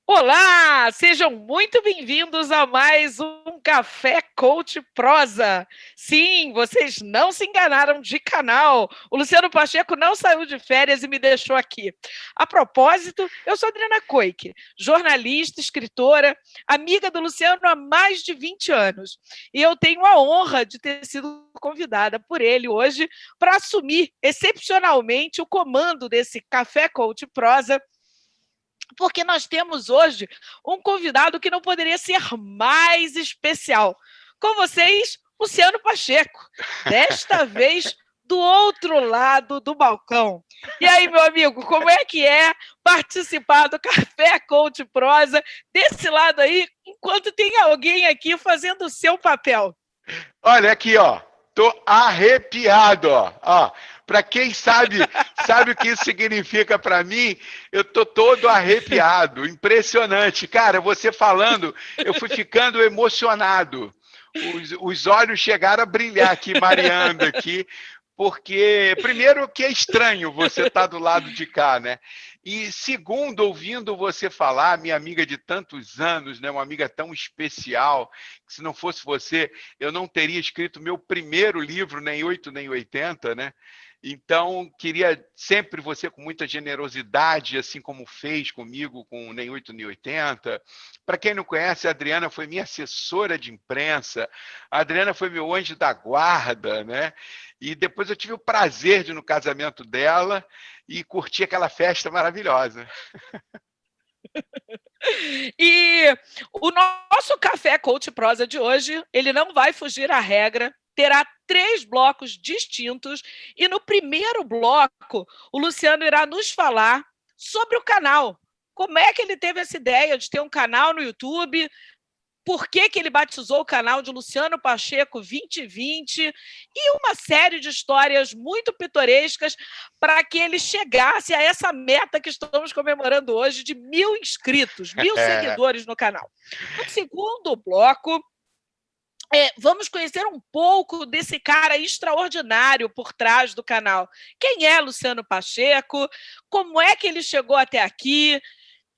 Olá, sejam muito bem-vindos a mais um Café Coach Prosa. Sim, vocês não se enganaram de canal. O Luciano Pacheco não saiu de férias e me deixou aqui. A propósito, eu sou Adriana Coik, jornalista, escritora, amiga do Luciano há mais de 20 anos. E eu tenho a honra de ter sido convidada por ele hoje para assumir excepcionalmente o comando desse Café Coach Prosa, porque nós temos hoje um convidado que não poderia ser mais especial. Com vocês, Luciano Pacheco, desta vez do outro lado do balcão. E aí, meu amigo, como é que é participar do Café Coach Prosa desse lado aí, enquanto tem alguém aqui fazendo o seu papel? Olha aqui, ó. Tô arrepiado, ó. Para quem sabe o que isso significa para mim, eu tô todo arrepiado. Impressionante. Cara, você falando, eu fui ficando emocionado. Os olhos chegaram a brilhar aqui, mareando aqui, porque, primeiro, que é estranho você estar do lado de cá, né? E, segundo, ouvindo você falar, minha amiga de tantos anos, né? Uma amiga tão especial, que se não fosse você, eu não teria escrito meu primeiro livro, nem 8 nem 80, né? Então, queria sempre você com muita generosidade, assim como fez comigo com Nem 8 Nem 80. Para quem não conhece, a Adriana foi minha assessora de imprensa, a Adriana foi meu anjo da guarda, né? E depois eu tive o prazer de ir no casamento dela e curtir aquela festa maravilhosa. E o nosso Café Coach Prosa de hoje, ele não vai fugir à regra, terá 3 blocos distintos, e no primeiro bloco, o Luciano irá nos falar sobre o canal. Como é que ele teve essa ideia de ter um canal no YouTube? Por que ele batizou o canal de Luciano Pacheco 2020 e uma série de histórias muito pitorescas para que ele chegasse a essa meta que estamos comemorando hoje de 1.000 inscritos, 1.000 seguidores no canal. No segundo bloco, vamos conhecer um pouco desse cara extraordinário por trás do canal. Quem é Luciano Pacheco? Como é que ele chegou até aqui?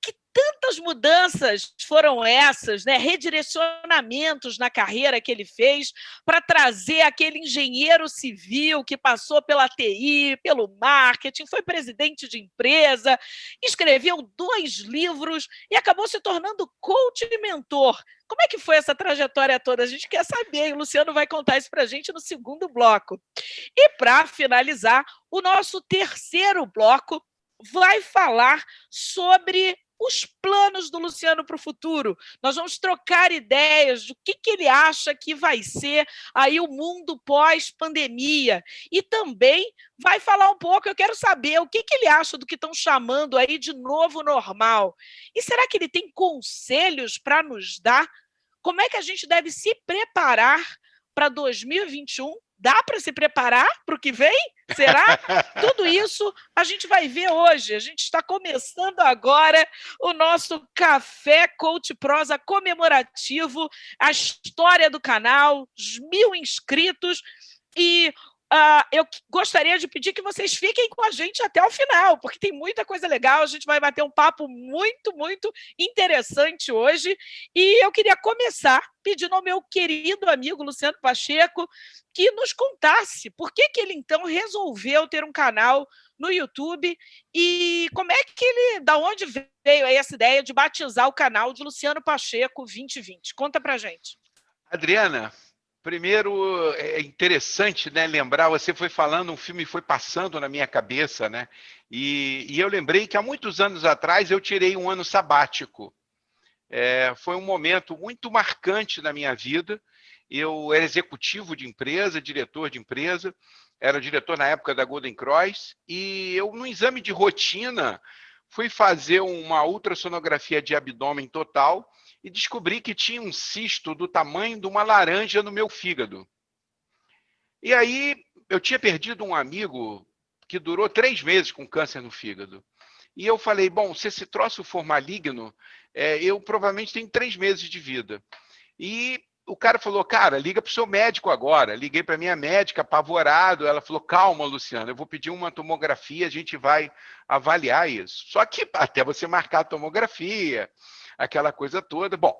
Que tantas mudanças foram essas, né? Redirecionamentos na carreira que ele fez para trazer aquele engenheiro civil que passou pela TI, pelo marketing, foi presidente de empresa, escreveu 2 livros e acabou se tornando coach e mentor. Como é que foi essa trajetória toda? A gente quer saber, e o Luciano vai contar isso para a gente no segundo bloco. E para finalizar, o nosso terceiro bloco vai falar sobre os planos do Luciano para o futuro. Nós vamos trocar ideias do que ele acha que vai ser aí o mundo pós-pandemia. E também vai falar um pouco, eu quero saber o que ele acha do que estão chamando aí de novo normal. E será que ele tem conselhos para nos dar? Como é que a gente deve se preparar para 2021? Dá para se preparar para o que vem? Será? Tudo isso a gente vai ver hoje. A gente está começando agora o nosso Café Coach Prosa comemorativo, a história do canal, os 1.000 inscritos. E eu gostaria de pedir que vocês fiquem com a gente até o final, porque tem muita coisa legal. A gente vai bater um papo muito, muito interessante hoje. E eu queria começar pedindo ao meu querido amigo Luciano Pacheco que nos contasse por que ele, então, resolveu ter um canal no YouTube e como é que ele, da onde veio aí essa ideia de batizar o canal de Luciano Pacheco 2020. Conta pra gente. Adriana, primeiro é interessante, né, lembrar, você foi falando, um filme foi passando na minha cabeça, né? E eu lembrei que há muitos anos atrás eu tirei um ano sabático. Foi um momento muito marcante na minha vida. Eu era executivo de empresa, diretor de empresa, era diretor na época da Golden Cross, e eu, no exame de rotina, fui fazer uma ultrassonografia de abdômen total e descobri que tinha um cisto do tamanho de uma laranja no meu fígado. E aí eu tinha perdido um amigo que durou 3 meses com câncer no fígado. E eu falei, bom, se esse troço for maligno, eu provavelmente tenho 3 meses de vida. E o cara falou, cara, liga para o seu médico agora. Liguei para minha médica, apavorado. Ela falou, calma, Luciano, eu vou pedir uma tomografia, a gente vai avaliar isso. Só que até você marcar a tomografia, aquela coisa toda. Bom,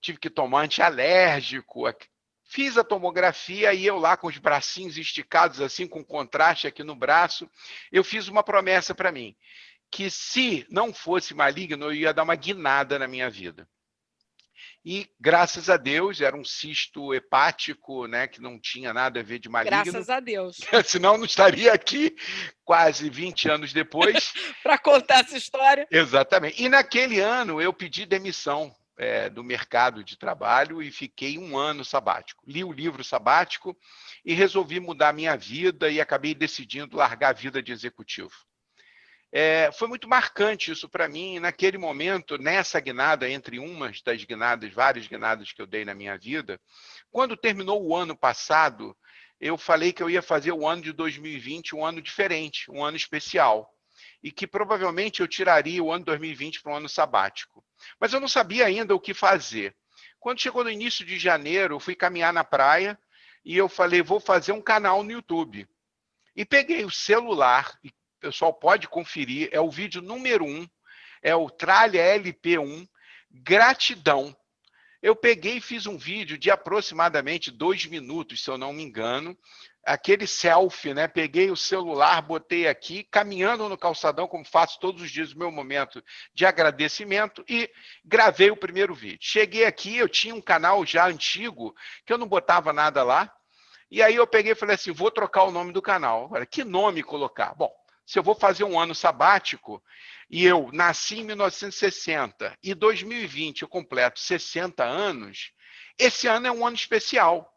tive que tomar antialérgico, fiz a tomografia e eu lá com os bracinhos esticados, assim, com contraste aqui no braço, eu fiz uma promessa para mim, que se não fosse maligno, eu ia dar uma guinada na minha vida. E, graças a Deus, era um cisto hepático, né, que não tinha nada a ver de maligno. Graças a Deus. Senão eu não estaria aqui quase 20 anos depois. Para contar essa história. Exatamente. E naquele ano eu pedi demissão do mercado de trabalho e fiquei 1 ano sabático. Li o livro sabático e resolvi mudar minha vida e acabei decidindo largar a vida de executivo. Foi muito marcante isso para mim. Naquele momento, nessa guinada, entre umas das guinadas, várias guinadas que eu dei na minha vida, quando terminou o ano passado, eu falei que eu ia fazer o ano de 2020 um ano diferente, um ano especial, e que provavelmente eu tiraria o ano de 2020 para um ano sabático. Mas eu não sabia ainda o que fazer. Quando chegou no início de janeiro, eu fui caminhar na praia e eu falei, vou fazer um canal no YouTube. E peguei o celular, e o pessoal pode conferir, é o vídeo número 1, é o Tralha LP1, Gratidão. Eu peguei e fiz um vídeo de aproximadamente 2 minutos, se eu não me engano, aquele selfie, né? Peguei o celular, botei aqui, caminhando no calçadão, como faço todos os dias, o meu momento de agradecimento, e gravei o primeiro vídeo. Cheguei aqui, eu tinha um canal já antigo, que eu não botava nada lá, e aí eu peguei e falei assim, vou trocar o nome do canal. Agora, que nome colocar? Bom, se eu vou fazer um ano sabático, e eu nasci em 1960, e 2020 eu completo 60 anos, esse ano é um ano especial.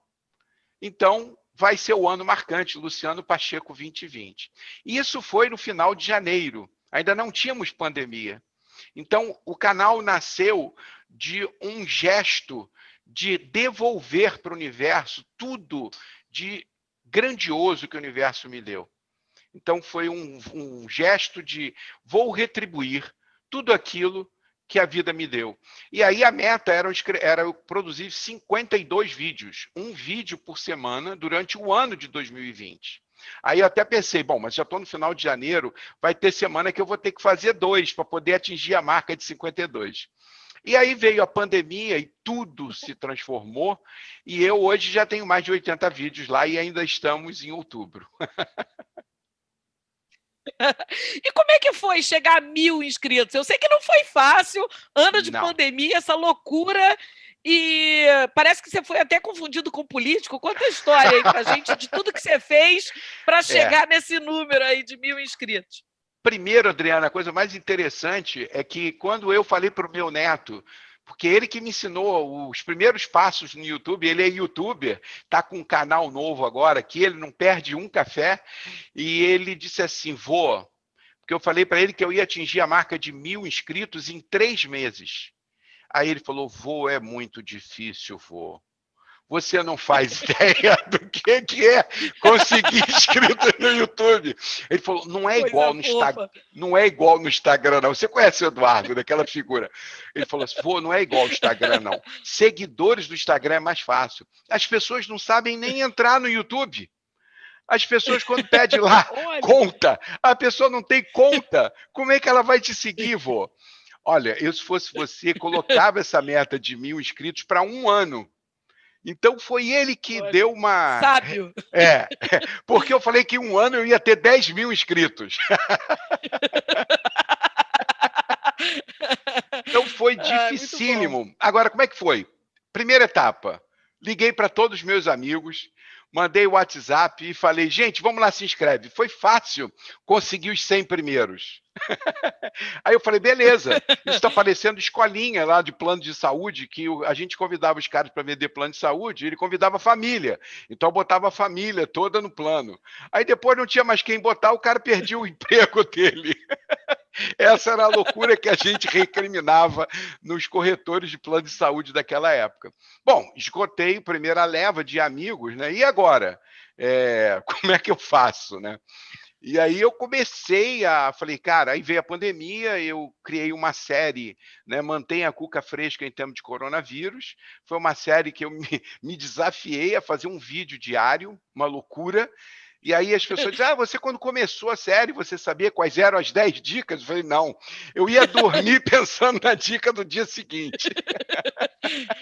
Então, vai ser o ano marcante, Luciano Pacheco 2020. E isso foi no final de janeiro, ainda não tínhamos pandemia. Então, o canal nasceu de um gesto de devolver para o universo tudo de grandioso que o universo me deu. Então, foi um gesto de vou retribuir tudo aquilo que a vida me deu. E aí a meta era eu produzir 52 vídeos, um vídeo por semana durante o ano de 2020. Aí eu até pensei, bom, mas já estou no final de janeiro, vai ter semana que eu vou ter que fazer 2 para poder atingir a marca de 52. E aí veio a pandemia e tudo se transformou, e eu hoje já tenho mais de 80 vídeos lá e ainda estamos em outubro. E como é que foi chegar a 1.000 inscritos? Eu sei que não foi fácil, ano de Não. pandemia, essa loucura, e parece que você foi até confundido com político. Conta a história aí pra gente de tudo que você fez para chegar nesse número aí de 1.000 inscritos. Primeiro, Adriana, a coisa mais interessante é que quando eu falei para o meu neto, porque ele que me ensinou os primeiros passos no YouTube, ele é youtuber, está com um canal novo agora, que ele não perde um café, e ele disse assim, vô, porque eu falei para ele que eu ia atingir a marca de 1.000 inscritos em 3 meses. Aí ele falou, vô, é muito difícil, vô. Você não faz ideia do que é conseguir inscritos no YouTube. Ele falou, não é igual no Instagram, não é igual no Instagram, não. Você conhece o Eduardo, daquela figura? Ele falou assim, pô, não é igual ao Instagram, não. Seguidores do Instagram é mais fácil. As pessoas não sabem nem entrar no YouTube. As pessoas, quando pedem lá conta, a pessoa não tem conta. Como é que ela vai te seguir, vô? Olha, eu, se fosse você, colocava essa meta de 1.000 inscritos para 1 ano. Então, foi ele que deu uma... Sábio. Porque eu falei que em 1 ano eu ia ter 10.000 inscritos. Então, foi dificílimo. Agora, como é que foi? Primeira etapa, liguei para todos os meus amigos, mandei o WhatsApp e falei, gente, vamos lá, se inscreve. Foi fácil conseguir os 100 primeiros. Aí eu falei, beleza, isso está parecendo escolinha lá de plano de saúde, que a gente convidava os caras para vender plano de saúde, e ele convidava a família. Então eu botava a família toda no plano. Aí depois não tinha mais quem botar, o cara perdia o emprego dele. Essa era a loucura que a gente recriminava nos corretores de plano de saúde daquela época. Bom, esgotei a primeira leva de amigos, né? E agora? Como é que eu faço, né? E aí eu falei, cara, aí veio a pandemia, eu criei uma série, né, Mantenha a Cuca Fresca em Tempo de Coronavírus. Foi uma série que eu me desafiei a fazer um vídeo diário, uma loucura. E aí as pessoas dizem, você quando começou a série, você sabia quais eram as 10 dicas? Eu falei, não, eu ia dormir pensando na dica do dia seguinte.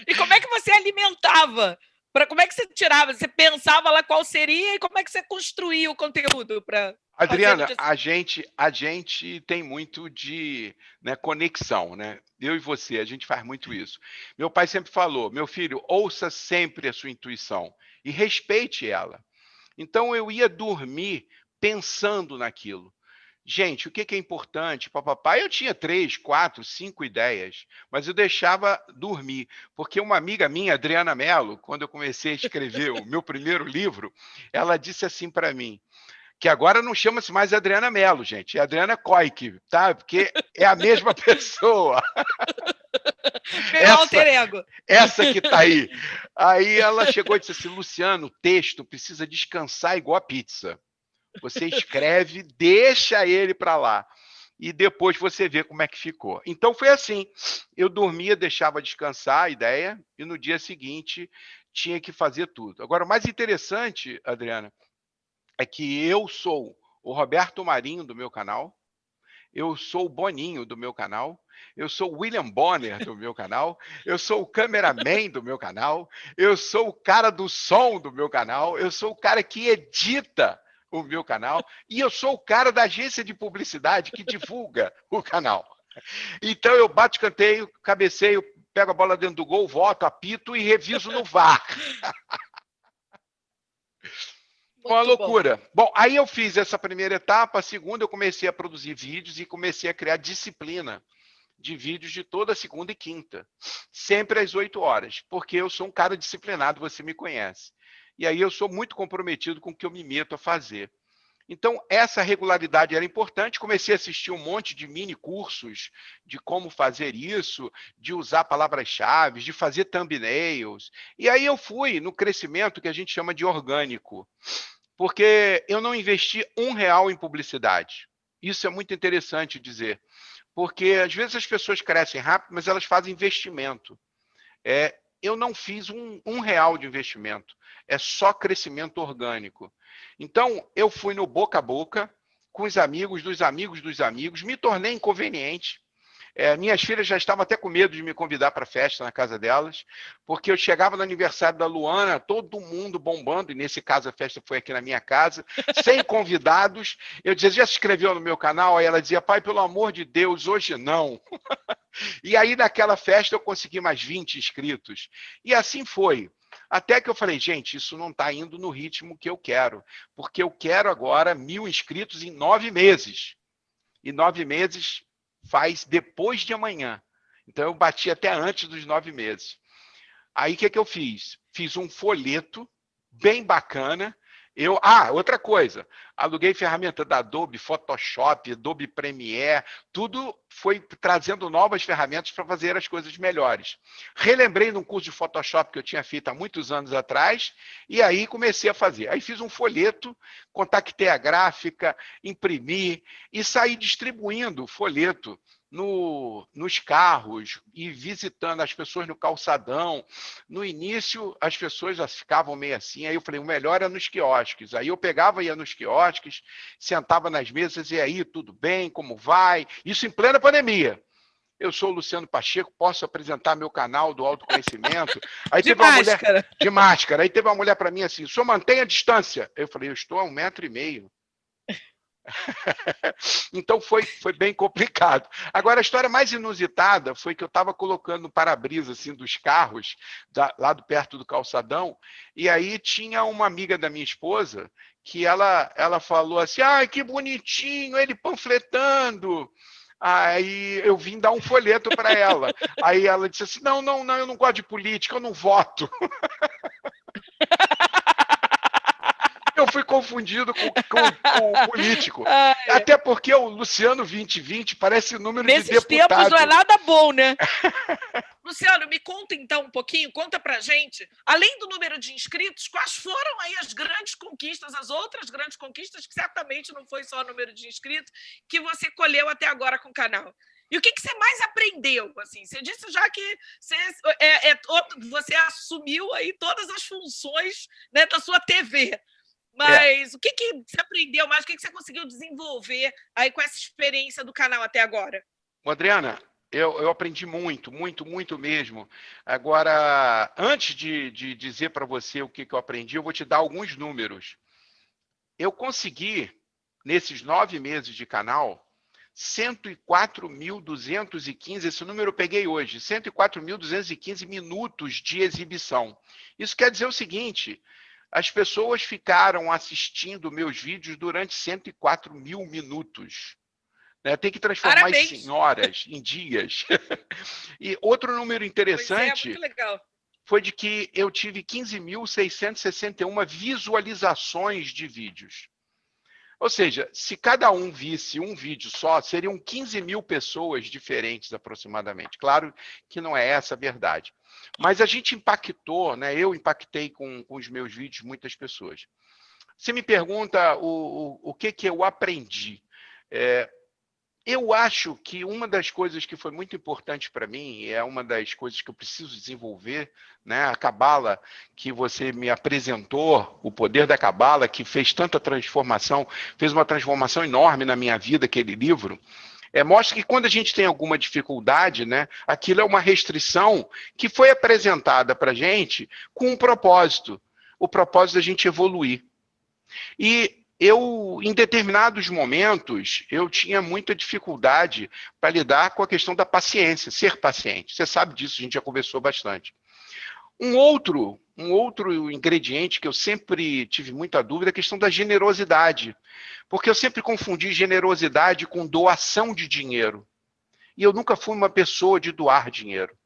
E como é que você alimentava? Como é que você tirava? Você pensava lá qual seria e como é que você construía o conteúdo para fazer no Adriana, dia a gente tem muito de, né, conexão, né? Eu e você, a gente faz muito isso. Meu pai sempre falou, meu filho, ouça sempre a sua intuição e respeite ela. Então eu ia dormir pensando naquilo. Gente, o que é importante para papai? Eu tinha 3, 4, 5 ideias, mas eu deixava dormir, porque uma amiga minha, Adriana Mello, quando eu comecei a escrever o meu primeiro livro, ela disse assim para mim, que agora não chama-se mais Adriana Mello, gente, é Adriana Koik, tá? Porque é a mesma pessoa. Meu alter ego. Essa que tá aí. Aí ela chegou e disse assim, Luciano, o texto precisa descansar igual a pizza. Você escreve, deixa ele para lá. E depois você vê como é que ficou. Então foi assim, eu dormia, deixava descansar a ideia, e no dia seguinte tinha que fazer tudo. Agora, o mais interessante, Adriana, é que eu sou o Roberto Marinho do meu canal, eu sou o Boninho do meu canal, eu sou o William Bonner do meu canal, eu sou o cameraman do meu canal, eu sou o cara do som do meu canal, eu sou o cara que edita o meu canal e eu sou o cara da agência de publicidade que divulga o canal. Então eu bato escanteio, cabeceio, pego a bola dentro do gol, voto, apito e reviso no VAR. Uma loucura. Bom, aí eu fiz essa primeira etapa, a segunda eu comecei a produzir vídeos e comecei a criar disciplina de vídeos de toda segunda e quinta, sempre às 8 horas, porque eu sou um cara disciplinado, você me conhece. E aí eu sou muito comprometido com o que eu me meto a fazer. Então, essa regularidade era importante. Comecei a assistir um monte de mini cursos de como fazer isso, de usar palavras-chave, de fazer thumbnails. E aí eu fui no crescimento que a gente chama de orgânico, porque eu não investi R$ 1 em publicidade. Isso é muito interessante dizer, porque às vezes as pessoas crescem rápido, mas elas fazem investimento. Eu não fiz um real de investimento, é só crescimento orgânico. Então, eu fui no boca a boca, com os amigos dos amigos dos amigos, me tornei inconveniente. Minhas filhas já estavam até com medo de me convidar para a festa na casa delas, porque eu chegava no aniversário da Luana, todo mundo bombando, e nesse caso a festa foi aqui na minha casa, sem convidados. Eu dizia, já se inscreveu no meu canal? Aí ela dizia, pai, pelo amor de Deus, hoje não. E aí naquela festa eu consegui mais 20 inscritos. E assim foi. Até que eu falei, gente, isso não está indo no ritmo que eu quero, porque eu quero agora 1.000 inscritos em 9 meses. E 9 meses faz depois de amanhã. Então, eu bati até antes dos 9 meses. Aí, o que eu fiz? Fiz um folheto bem bacana. Outra coisa, aluguei ferramenta da Adobe, Photoshop, Adobe Premiere, tudo foi trazendo novas ferramentas para fazer as coisas melhores. Relembrei de um curso de Photoshop que eu tinha feito há muitos anos atrás, e aí comecei a fazer. Aí fiz um folheto, contactei a gráfica, imprimi e saí distribuindo o folheto nos carros e visitando as pessoas no calçadão. No início, as pessoas já ficavam meio assim, aí eu falei, o melhor é nos quiosques. Aí eu pegava e ia nos quiosques, sentava nas mesas, e aí, tudo bem, como vai? Isso em plena pandemia. Eu sou o Luciano Pacheco, posso apresentar meu canal do autoconhecimento. Aí de máscara. Mulher, de máscara. Aí teve uma mulher para mim assim, o senhor mantém a distância. Eu falei, eu estou a 1,5 m. Então foi bem complicado. Agora, a história mais inusitada foi que eu estava colocando no para-brisa assim, dos carros, lá perto do calçadão, e aí tinha uma amiga da minha esposa que ela falou assim, ai, que bonitinho, ele panfletando. Aí eu vim dar um folheto para ela. Aí ela disse assim, não, eu não gosto de política, eu não voto. Eu fui confundido com o político. Até porque o Luciano 2020 parece número de deputado. Nesses tempos não é nada bom, né? Luciano, me conta então um pouquinho, conta pra gente, além do número de inscritos, quais foram aí as grandes conquistas, as outras grandes conquistas, que certamente não foi só o número de inscritos, que você colheu até agora com o canal? E o que você mais aprendeu? Assim, você disse já que você assumiu aí todas as funções, né, da sua TV. Mas o que você aprendeu mais? O que você conseguiu desenvolver aí com essa experiência do canal até agora? Adriana, eu aprendi muito, muito, muito mesmo. Agora, antes de dizer para você o que eu aprendi, eu vou te dar alguns números. Eu consegui, nesses 9 meses de canal, 104.215, esse número eu peguei hoje, 104.215 minutos de exibição. Isso quer dizer o seguinte, as pessoas ficaram assistindo meus vídeos durante 104 mil minutos. Tem que transformar Parabéns. isso em horas, em dias. E outro número interessante muito legal. foi de que eu tive 15.661 visualizações de vídeos. Ou seja, se cada um visse um vídeo só, seriam 15 mil pessoas diferentes aproximadamente. Claro que não é essa a verdade. Mas a gente impactou, né? Eu impactei com os meus vídeos muitas pessoas. Você me pergunta o que eu aprendi. Eu acho que uma das coisas que foi muito importante para mim, é uma das coisas que eu preciso desenvolver, né? A Cabala, que você me apresentou, o poder da Cabala, que fez tanta transformação, fez uma transformação enorme na minha vida, aquele livro, mostra que quando a gente tem alguma dificuldade, né, aquilo é uma restrição que foi apresentada para a gente com um propósito, o propósito da gente evoluir. E eu, em determinados momentos, eu tinha muita dificuldade para lidar com a questão da paciência, ser paciente. Você sabe disso, a gente já conversou bastante. Um outro ingrediente que eu sempre tive muita dúvida é a questão da generosidade. Porque eu sempre confundi generosidade com doação de dinheiro. E eu nunca fui uma pessoa de doar dinheiro.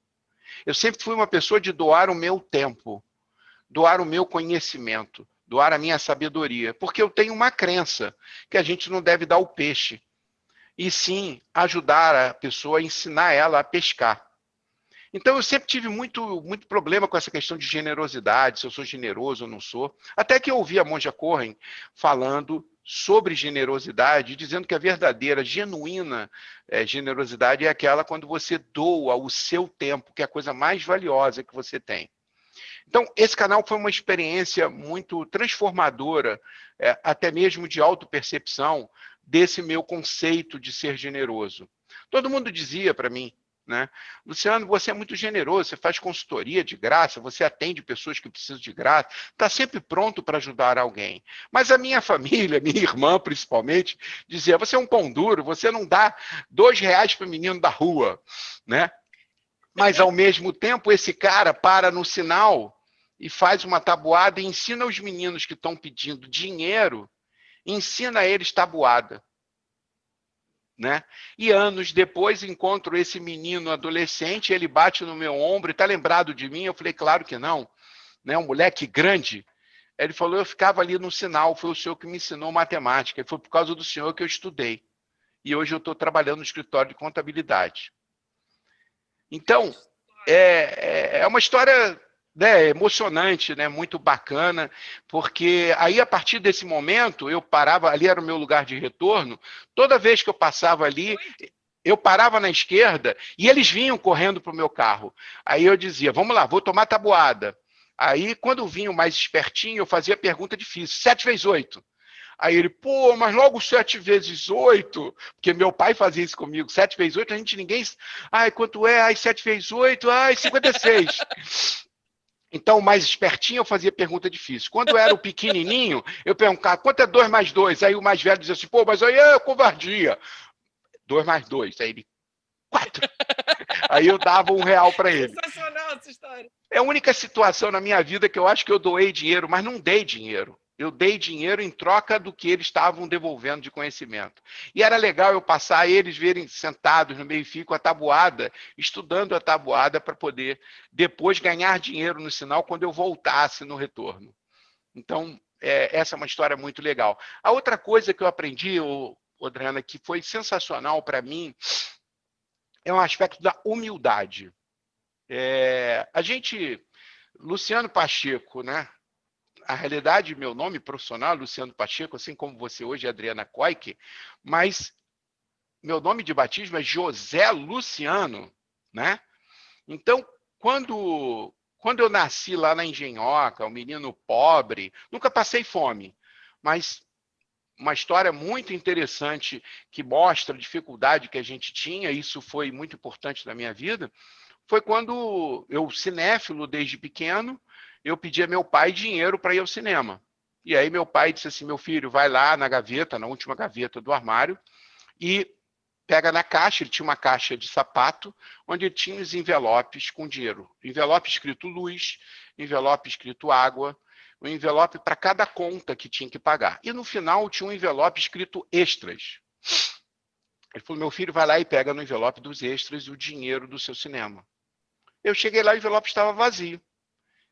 Eu sempre fui uma pessoa de doar o meu tempo, doar o meu conhecimento, doar a minha sabedoria, porque eu tenho uma crença que a gente não deve dar o peixe, e sim ajudar a pessoa, a ensinar ela a pescar. Então eu sempre tive muito problema com essa questão de generosidade, se eu sou generoso ou não sou, até que eu ouvi a Monja Cohen falando sobre generosidade, dizendo que a verdadeira, genuína generosidade é aquela quando você doa o seu tempo, que é a coisa mais valiosa que você tem. Então, esse canal foi uma experiência muito transformadora, até mesmo de autopercepção, desse meu conceito de ser generoso. Todo mundo dizia para mim, né? Luciano, você é muito generoso, você faz consultoria de graça, você atende pessoas que precisam de graça, está sempre pronto para ajudar alguém. Mas a minha família, minha irmã principalmente, dizia, você é um pão duro, você não dá R$2 para o menino da rua, né? Mas, ao mesmo tempo, esse cara para no sinal e faz uma tabuada e ensina os meninos que estão pedindo dinheiro, ensina eles tabuada. Né? E anos depois encontro esse menino adolescente, ele bate no meu ombro e está lembrado de mim? Eu falei, claro que não. Né? Um moleque grande. Ele falou, eu ficava ali no sinal, foi o senhor que me ensinou matemática, e foi por causa do senhor que eu estudei. E hoje eu estou trabalhando no escritório de contabilidade. Então, é uma história, né, emocionante, né, muito bacana, porque aí, a partir desse momento, eu parava, ali era o meu lugar de retorno, toda vez que eu passava ali, eu parava na esquerda e eles vinham correndo para o meu carro. Aí eu dizia, vamos lá, vou tomar tabuada. Aí, quando vinham mais espertinho, eu fazia pergunta difícil, 7 vezes 8. Aí ele, pô, mas logo 7 vezes 8, porque meu pai fazia isso comigo, 7 vezes 8, a gente ninguém... Ai, quanto é? Ai, 7 vezes 8, ai, 56. Então, o mais espertinho, eu fazia pergunta difícil. Quando eu era o pequenininho, eu perguntava, quanto é 2 mais 2? Aí o mais velho dizia assim, pô, mas aí é covardia. 2 mais 2. Aí ele, 4. Aí eu dava R$1 para ele. Sensacional essa história. É a única situação na minha vida que eu acho que eu doei dinheiro, mas não dei dinheiro. Eu dei dinheiro em troca do que eles estavam devolvendo de conhecimento. E era legal eu passar, eles verem sentados no meio-fio com a tabuada, estudando a tabuada para poder depois ganhar dinheiro no sinal quando eu voltasse no retorno. Então, essa é uma história muito legal. A outra coisa que eu aprendi, Adriana, que foi sensacional para mim, é um aspecto da humildade. Luciano Pacheco, né? A realidade, meu nome profissional é Luciano Pacheco, assim como você hoje é Adriana Koike, mas meu nome de batismo é José Luciano, né? Então, quando eu nasci lá na Engenhoca, um menino pobre, nunca passei fome, mas uma história muito interessante que mostra a dificuldade que a gente tinha, isso foi muito importante na minha vida, foi quando eu, cinéfilo desde pequeno, eu pedi a meu pai dinheiro para ir ao cinema. E aí meu pai disse assim, meu filho, vai lá na gaveta, na última gaveta do armário, e pega na caixa, ele tinha uma caixa de sapato, onde tinha os envelopes com dinheiro. Envelope escrito luz, envelope escrito água, um envelope para cada conta que tinha que pagar. E no final tinha um envelope escrito extras. Ele falou, meu filho, vai lá e pega no envelope dos extras o dinheiro do seu cinema. Eu cheguei lá, o envelope estava vazio.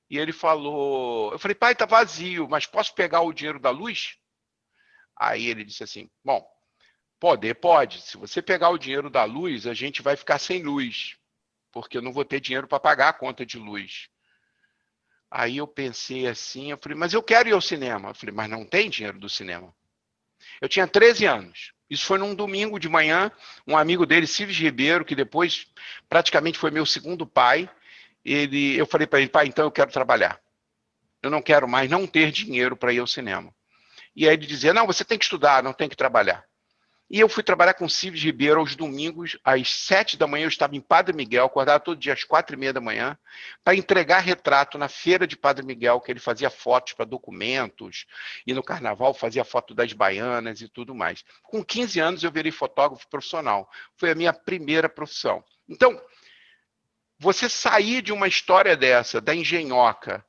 E ele falou, eu falei, pai, está vazio, mas posso pegar o dinheiro da luz? Aí ele disse assim, bom, pode. Se você pegar o dinheiro da luz, a gente vai ficar sem luz, porque eu não vou ter dinheiro para pagar a conta de luz. Aí eu pensei assim, eu falei, mas eu quero ir ao cinema. Eu falei, mas não tem dinheiro do cinema. Eu tinha 13 anos. Isso foi num domingo de manhã, um amigo dele, Cives Ribeiro, que depois praticamente foi meu segundo pai, eu falei para ele, pai, então eu quero trabalhar. Eu não quero mais não ter dinheiro para ir ao cinema. E aí ele dizia, não, você tem que estudar, não tem que trabalhar. E eu fui trabalhar com Cives Ribeiro aos domingos, às 7 da manhã, eu estava em Padre Miguel, acordava todo dia às 4h30 da manhã, para entregar retrato na feira de Padre Miguel, que ele fazia fotos para documentos, e no carnaval fazia foto das baianas e tudo mais. Com 15 anos eu virei fotógrafo profissional. Foi a minha primeira profissão. Então, você sair de uma história dessa, da engenhoca,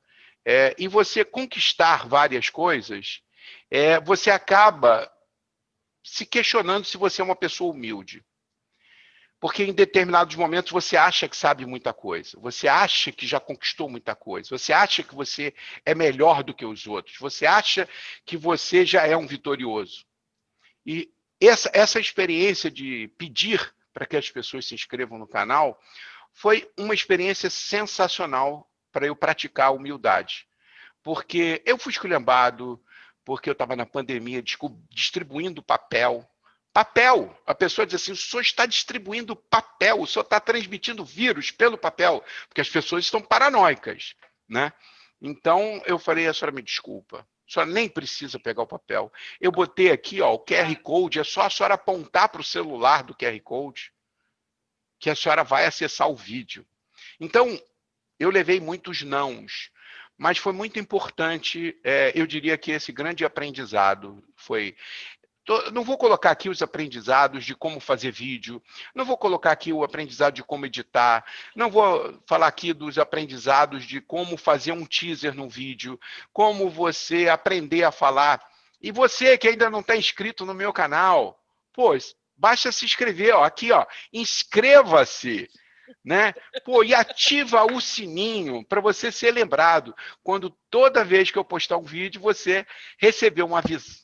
e você conquistar várias coisas, você acaba se questionando se você é uma pessoa humilde. Porque em determinados momentos você acha que sabe muita coisa, você acha que já conquistou muita coisa, você acha que você é melhor do que os outros, você acha que você já é um vitorioso. E essa experiência de pedir para que as pessoas se inscrevam no canal foi uma experiência sensacional para eu praticar a humildade. Porque eu fui esculhambado, porque eu estava na pandemia distribuindo papel. Papel! A pessoa diz assim, o senhor está distribuindo papel, o senhor está transmitindo vírus pelo papel, porque as pessoas estão paranoicas, né? Então, eu falei, a senhora me desculpa, a senhora nem precisa pegar o papel. Eu botei aqui, ó, o QR Code, é só a senhora apontar para o celular do QR Code, que a senhora vai acessar o vídeo. Então, eu levei muitos nãos, mas foi muito importante, eu diria que esse grande aprendizado foi... Não vou colocar aqui os aprendizados de como fazer vídeo, não vou colocar aqui o aprendizado de como editar, não vou falar aqui dos aprendizados de como fazer um teaser no vídeo, como você aprender a falar. E você que ainda não está inscrito no meu canal, pois, basta se inscrever, ó, aqui, ó, inscreva-se, né? Pô, e ativa o sininho para você ser lembrado quando toda vez que eu postar um vídeo você receber um aviso.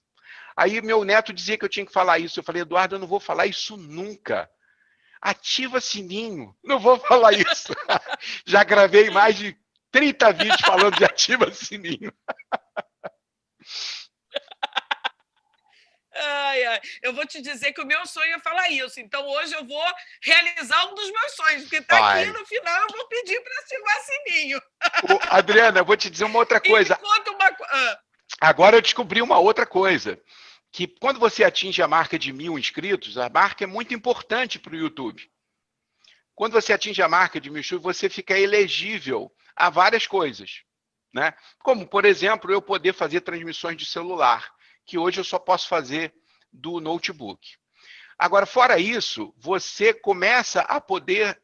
Aí meu neto dizia que eu tinha que falar isso. Eu falei, Eduardo, eu não vou falar isso nunca. Ativa sininho. Não vou falar isso. Já gravei mais de 30 vídeos falando de ativa sininho. Ai, ai. Eu vou te dizer que o meu sonho é falar isso. Então, hoje eu vou realizar um dos meus sonhos, porque está aqui no final, eu vou pedir para ativar sininho. Adriana, eu vou te dizer uma outra coisa. E me conta uma... Agora eu descobri uma outra coisa, que quando você atinge a marca de 1.000 inscritos, a marca é muito importante para o YouTube. Quando você atinge a marca de 1.000 inscritos, você fica elegível a várias coisas, né? Como, por exemplo, eu poder fazer transmissões de celular, que hoje eu só posso fazer do notebook. Agora, fora isso, você começa a poder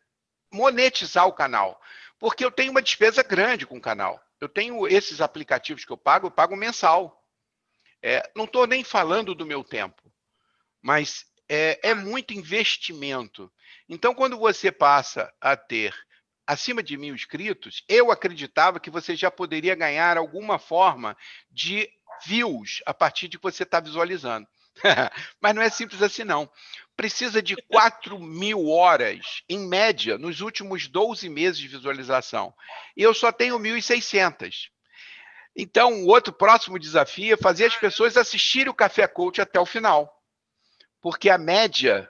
monetizar o canal, porque eu tenho uma despesa grande com o canal. Eu tenho esses aplicativos que eu pago mensal. Não estou nem falando do meu tempo, mas é muito investimento. Então, quando você passa a ter acima de 1.000 inscritos, eu acreditava que você já poderia ganhar alguma forma de views a partir de que você está visualizando. Mas não é simples assim, não. precisa de 4.000 horas, em média, nos últimos 12 meses de visualização. E eu só tenho 1.600. Então, o outro próximo desafio é fazer as pessoas assistirem o Café Coach até o final. Porque a média,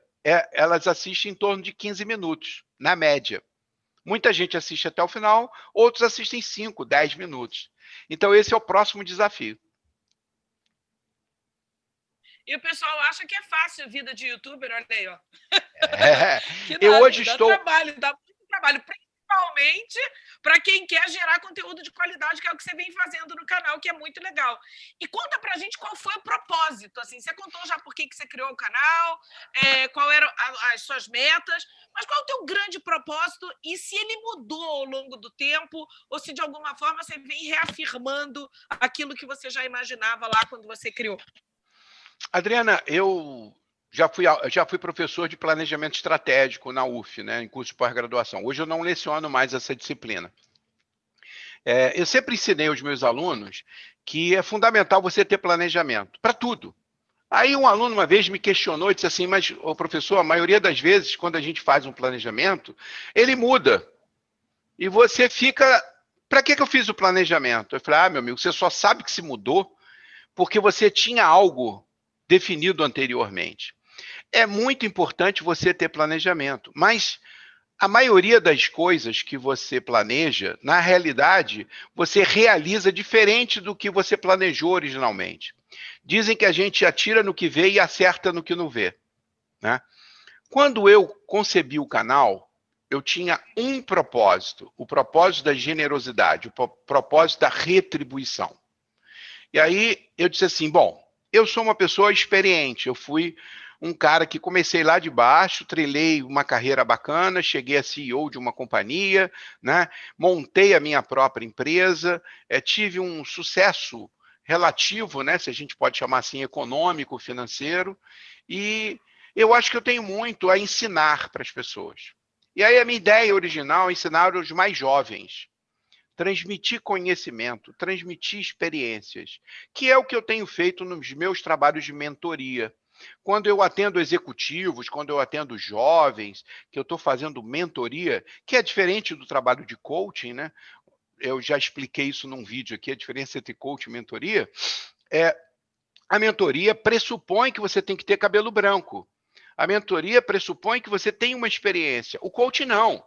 elas assistem em torno de 15 minutos, na média. Muita gente assiste até o final, outros assistem 5, 10 minutos. Então, esse é o próximo desafio. E o pessoal acha que é fácil a vida de youtuber, olha aí, ó. Que nada, eu hoje dá estou... trabalho, dá muito trabalho, principalmente para quem quer gerar conteúdo de qualidade, que é o que você vem fazendo no canal, que é muito legal. E conta pra gente qual foi o propósito, assim, você contou já por que você criou o canal, qual eram as suas metas, mas qual é o teu grande propósito e se ele mudou ao longo do tempo ou se de alguma forma você vem reafirmando aquilo que você já imaginava lá quando você criou? Adriana, eu já fui professor de planejamento estratégico na UF, né, em curso de pós-graduação. Hoje eu não leciono mais essa disciplina. Eu sempre ensinei aos meus alunos que é fundamental você ter planejamento, para tudo. Aí um aluno uma vez me questionou e disse assim, mas, professor, a maioria das vezes, quando a gente faz um planejamento, ele muda. E você fica, para que eu fiz o planejamento? Eu falei, meu amigo, você só sabe que se mudou porque você tinha algo definido anteriormente. É muito importante você ter planejamento, mas a maioria das coisas que você planeja, na realidade, você realiza diferente do que você planejou originalmente. Dizem que a gente atira no que vê e acerta no que não vê, né? Quando eu concebi o canal, eu tinha um propósito, o propósito da generosidade, o propósito da retribuição. E aí eu disse assim, bom, eu sou uma pessoa experiente, eu fui um cara que comecei lá de baixo, trilhei uma carreira bacana, cheguei a CEO de uma companhia, né? Montei a minha própria empresa, tive um sucesso relativo, né? Se a gente pode chamar assim, econômico, financeiro, e eu acho que eu tenho muito a ensinar para as pessoas. E aí a minha ideia original é ensinar os mais jovens, transmitir conhecimento, transmitir experiências, que é o que eu tenho feito nos meus trabalhos de mentoria. Quando eu atendo executivos, quando eu atendo jovens, que eu estou fazendo mentoria, que é diferente do trabalho de coaching, né? Eu já expliquei isso num vídeo aqui, a diferença entre coaching e mentoria. A mentoria pressupõe que você tem que ter cabelo branco. A mentoria pressupõe que você tem uma experiência. O coaching não.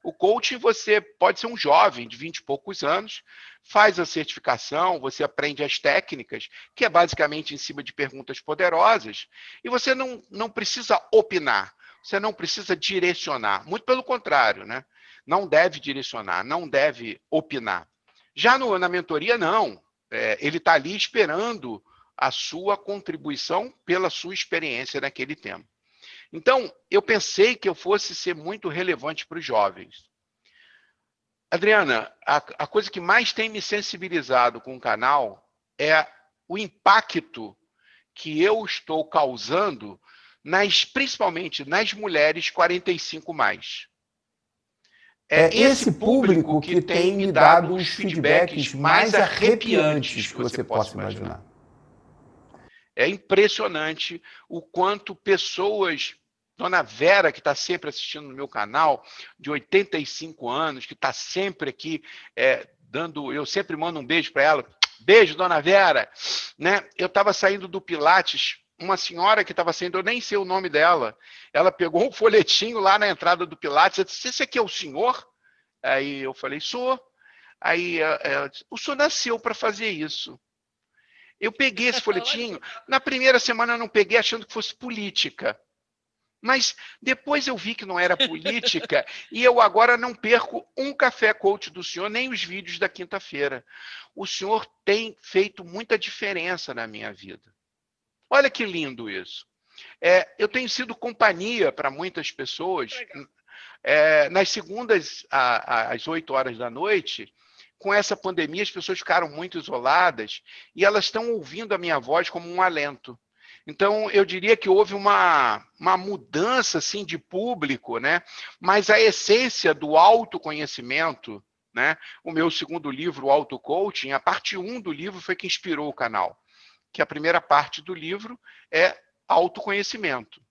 O coaching, você pode ser um jovem de 20 e poucos anos, faz a certificação, você aprende as técnicas, que é basicamente em cima de perguntas poderosas, e você não precisa opinar, você não precisa direcionar, muito pelo contrário, né? Não deve direcionar, não deve opinar. Já na mentoria, não. Ele está ali esperando a sua contribuição pela sua experiência naquele tema. Então, eu pensei que eu fosse ser muito relevante para os jovens. Adriana, a coisa que mais tem me sensibilizado com o canal é o impacto que eu estou causando, principalmente nas mulheres 45+. É esse público que tem me dado os feedbacks mais arrepiantes que você possa imaginar. É impressionante o quanto pessoas... Dona Vera, que está sempre assistindo no meu canal, de 85 anos, que está sempre aqui eu sempre mando um beijo para ela. Beijo, Dona Vera. Né? Eu estava saindo do Pilates, uma senhora que estava saindo, eu nem sei o nome dela, ela pegou um folhetinho lá na entrada do Pilates, ela disse, esse aqui é o senhor? Aí eu falei, sou. Aí ela disse, o senhor nasceu para fazer isso. Eu peguei esse folhetinho, na primeira semana eu não peguei achando que fosse política. Mas depois eu vi que não era política e eu agora não perco um café coach do senhor, nem os vídeos da quinta-feira. O senhor tem feito muita diferença na minha vida. Olha que lindo isso. Eu tenho sido companhia para muitas pessoas. Nas segundas, às 8 horas da noite, com essa pandemia, as pessoas ficaram muito isoladas e elas estão ouvindo a minha voz como um alento. Então, eu diria que houve uma mudança assim, de público, né? Mas a essência do autoconhecimento, né? O meu segundo livro, o Auto-Coaching, a parte 1 do livro foi que inspirou o canal. Que a primeira parte do livro é autoconhecimento.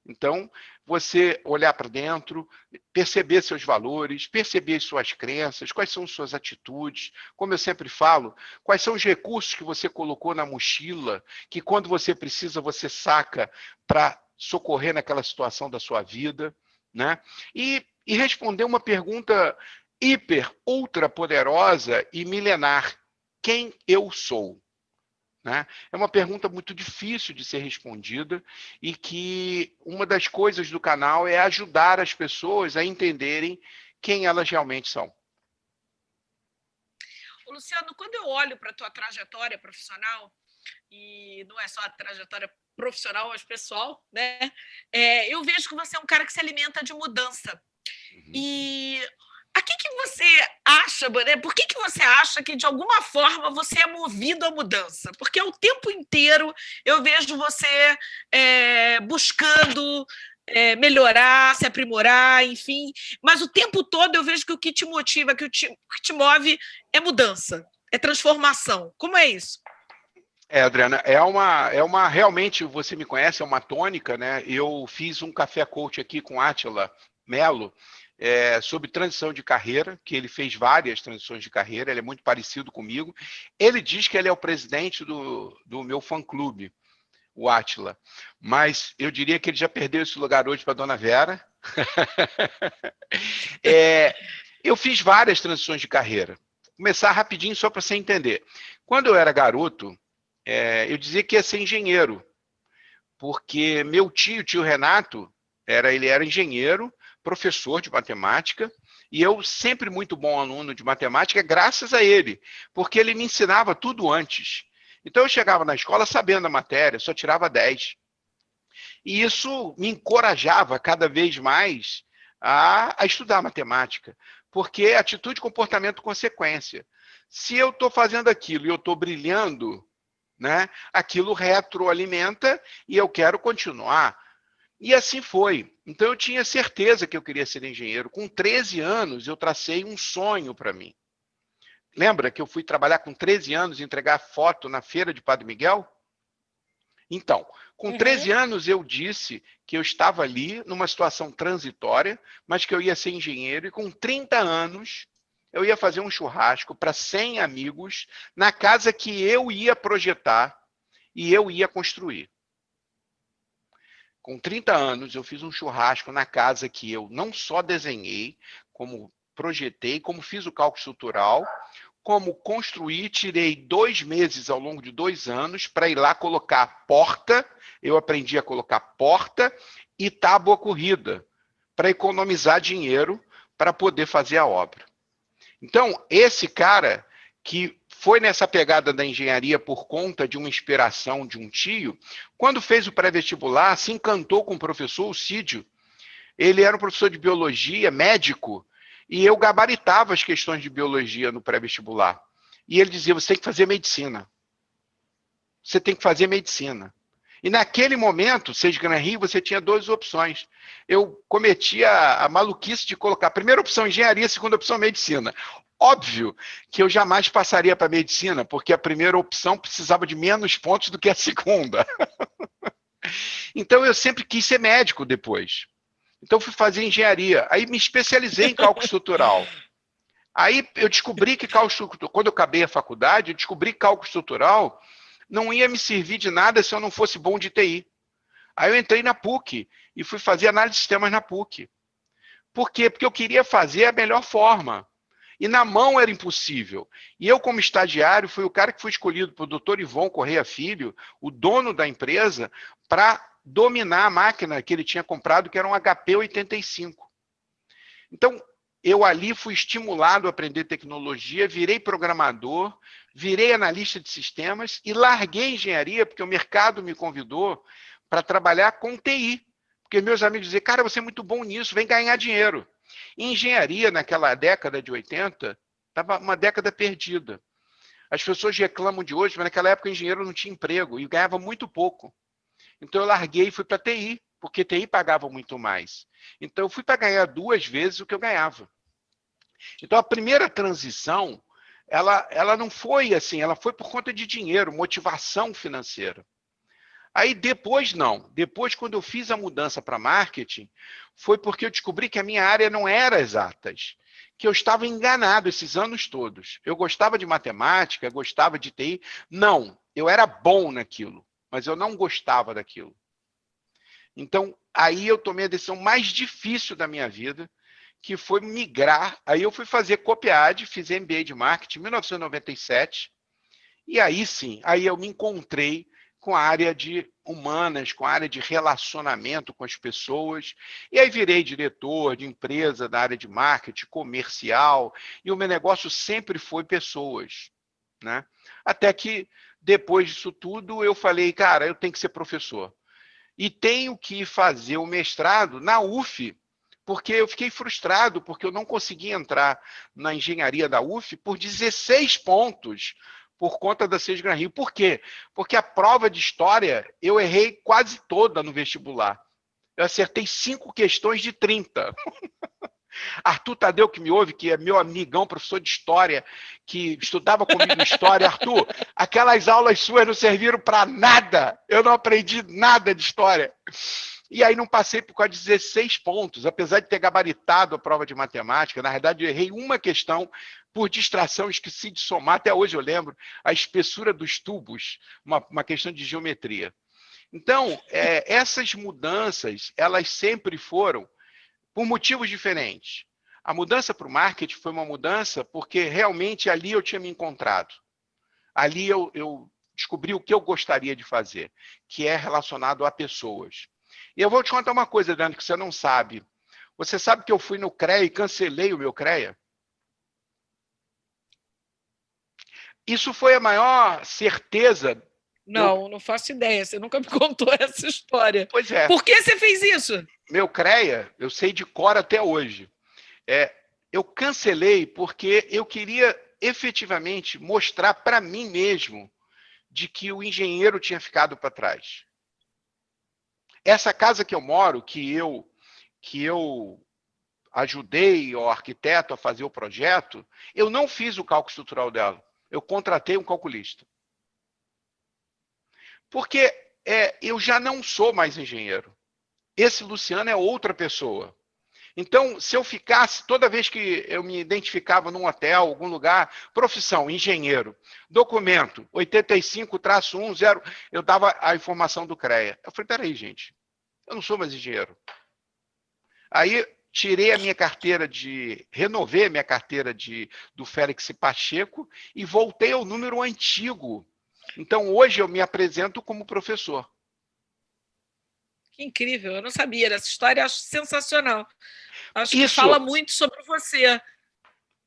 Então, você olhar para dentro, perceber seus valores, perceber suas crenças, quais são suas atitudes, como eu sempre falo, quais são os recursos que você colocou na mochila, que quando você precisa, você saca para socorrer naquela situação da sua vida, né? E responder uma pergunta hiper, ultra poderosa e milenar: quem eu sou? Né? É uma pergunta muito difícil de ser respondida e que uma das coisas do canal é ajudar as pessoas a entenderem quem elas realmente são. Luciano, quando eu olho para a tua trajetória profissional, e não é só a trajetória profissional, mas pessoal, né? Eu vejo que você é um cara que se alimenta de mudança. E a que você acha, né? Por que você acha que, de alguma forma, você é movido à mudança? Porque o tempo inteiro eu vejo você buscando melhorar, se aprimorar, enfim. Mas o tempo todo eu vejo que o que te motiva, que o que te move é mudança, é transformação. Como é isso? Adriana, realmente, você me conhece, é uma tônica, né? Eu fiz um café coach aqui com Átila Melo, sobre transição de carreira, que ele fez várias transições de carreira, ele é muito parecido comigo. Ele diz que ele é o presidente do meu fã-clube, o Átila, mas eu diria que ele já perdeu esse lugar hoje para a dona Vera. Eu fiz várias transições de carreira. Vou começar rapidinho só para você entender. Quando eu era garoto, eu dizia que ia ser engenheiro, porque meu tio Renato, ele era engenheiro, professor de matemática, e eu sempre muito bom aluno de matemática, graças a ele, porque ele me ensinava tudo antes. Então eu chegava na escola sabendo a matéria, só tirava 10. E isso me encorajava cada vez mais a estudar matemática, porque atitude, comportamento, consequência. Se eu estou fazendo aquilo e eu estou brilhando, né, aquilo retroalimenta e eu quero continuar. E assim foi. Então eu tinha certeza que eu queria ser engenheiro. Com 13 anos, eu tracei um sonho para mim. Lembra que eu fui trabalhar com 13 anos e entregar foto na feira de Padre Miguel? Então, com 13 anos eu disse que eu estava ali numa situação transitória, mas que eu ia ser engenheiro, e com 30 anos eu ia fazer um churrasco para 100 amigos na casa que eu ia projetar e eu ia construir. Com 30 anos eu fiz um churrasco na casa que eu não só desenhei, como projetei, como fiz o cálculo estrutural, como construir, tirei 2 meses ao longo de 2 anos para ir lá colocar porta. Eu aprendi a colocar porta e tábua corrida para economizar dinheiro para poder fazer a obra. Então, esse cara que foi nessa pegada da engenharia por conta de uma inspiração de um tio, quando fez o pré-vestibular, se encantou com o professor, o Cídio. Ele era um professor de biologia, médico, e eu gabaritava as questões de biologia no pré-vestibular. E ele dizia, você tem que fazer medicina. Você tem que fazer medicina. E naquele momento, Gran Rio, você tinha 2 opções. Eu cometi a maluquice de colocar a primeira opção engenharia, a segunda opção medicina. Óbvio que eu jamais passaria para medicina, porque a primeira opção precisava de menos pontos do que a segunda. Então eu sempre quis ser médico depois. Então fui fazer engenharia. Aí me especializei em cálculo estrutural. Aí eu descobri que cálculo estrutural, quando eu acabei a faculdade, eu descobri que cálculo estrutural não ia me servir de nada se eu não fosse bom de TI. Aí eu entrei na PUC e fui fazer análise de sistemas na PUC. Por quê? Porque eu queria fazer a melhor forma. E na mão era impossível. E eu, como estagiário, fui o cara que foi escolhido pelo Dr. Ivon Correia Filho, o dono da empresa, para dominar a máquina que ele tinha comprado, que era um HP 85. Então, eu ali fui estimulado a aprender tecnologia, virei programador, virei analista de sistemas e larguei engenharia, porque o mercado me convidou para trabalhar com TI. Porque meus amigos diziam, cara, você é muito bom nisso, vem ganhar dinheiro. E engenharia, naquela década de 80, estava uma década perdida. As pessoas reclamam de hoje, mas naquela época o engenheiro não tinha emprego e ganhava muito pouco. Então eu larguei e fui para TI, porque TI pagava muito mais. Então eu fui para ganhar 2 vezes o que eu ganhava. Então a primeira transição, ela não foi assim, ela foi por conta de dinheiro, motivação financeira. Aí depois não. Depois, quando eu fiz a mudança para marketing, foi porque eu descobri que a minha área não era exatas, que eu estava enganado esses anos todos. Eu gostava de matemática, gostava de TI. Não, eu era bom naquilo, mas eu não gostava daquilo. Então, aí eu tomei a decisão mais difícil da minha vida, que foi migrar. Aí eu fui fazer Copiad, fiz MBA de marketing em 1997, e aí sim, aí eu me encontrei com a área de humanas, com a área de relacionamento com as pessoas, e aí virei diretor de empresa da área de marketing comercial, e o meu negócio sempre foi pessoas, né? Até que, depois disso tudo, eu falei, cara, eu tenho que ser professor. E tenho que fazer o mestrado na UF, porque eu fiquei frustrado, porque eu não consegui entrar na engenharia da UF por 16 pontos, por conta da Seis Gran Rio. Por quê? Porque a prova de história eu errei quase toda no vestibular. Eu acertei 5 questões de 30. Arthur Tadeu, que me ouve, que é meu amigão, professor de história, que estudava comigo história. Arthur, aquelas aulas suas não serviram para nada. Eu não aprendi nada de história. E aí não passei por causa de 16 pontos, apesar de ter gabaritado a prova de matemática. Na verdade, eu errei uma questão por distração, esqueci de somar, até hoje eu lembro, a espessura dos tubos, uma questão de geometria. Então, essas mudanças, elas sempre foram por motivos diferentes. A mudança para o marketing foi uma mudança porque realmente ali eu tinha me encontrado. Ali eu descobri o que eu gostaria de fazer, que é relacionado a pessoas. E eu vou te contar uma coisa, Dani, que você não sabe. Você sabe que eu fui no CREA e cancelei o meu CREA? Isso foi a maior certeza. Não, não faço ideia. Você nunca me contou essa história. Pois é. Por que você fez isso? Meu CREA, eu sei de cor até hoje. Eu cancelei porque eu queria efetivamente mostrar para mim mesmo de que o engenheiro tinha ficado para trás. Essa casa que eu moro, que eu ajudei o arquiteto a fazer o projeto, eu não fiz o cálculo estrutural dela. Eu contratei um calculista. Porque eu já não sou mais engenheiro. Esse Luciano é outra pessoa. Então, se eu ficasse, toda vez que eu me identificava num hotel, algum lugar, profissão, engenheiro, documento, 85-10, eu dava a informação do CREA. Eu falei, peraí, gente, eu não sou mais engenheiro. Aí, renovei a minha carteira do Félix Pacheco e voltei ao número antigo. Então, hoje eu me apresento como professor. Que incrível, eu não sabia dessa história, acho sensacional. Acho que fala muito sobre você.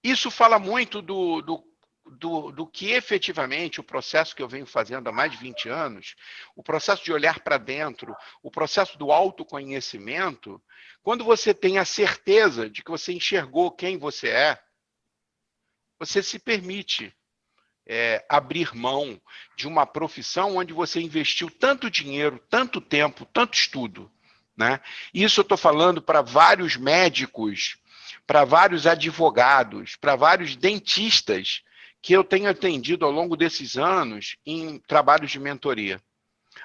Isso fala muito do que efetivamente o processo que eu venho fazendo há mais de 20 anos, o processo de olhar para dentro, o processo do autoconhecimento, quando você tem a certeza de que você enxergou quem você é, você se permite abrir mão de uma profissão onde você investiu tanto dinheiro, tanto tempo, tanto estudo, né? Isso eu estou falando para vários médicos, para vários advogados, para vários dentistas que eu tenho atendido ao longo desses anos em trabalhos de mentoria.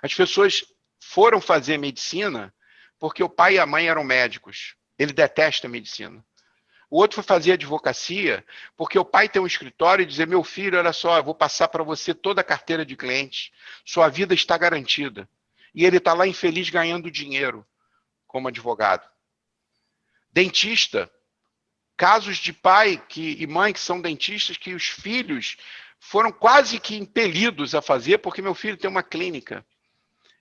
As pessoas foram fazer medicina porque o pai e a mãe eram médicos. Ele detesta a medicina. O outro foi fazer advocacia porque o pai tem um escritório e dizer, meu filho, olha só, eu vou passar para você toda a carteira de clientes, sua vida está garantida. E ele está lá infeliz ganhando dinheiro como advogado. Dentista, casos de pai e mãe que são dentistas, que os filhos foram quase que impelidos a fazer porque meu filho tem uma clínica.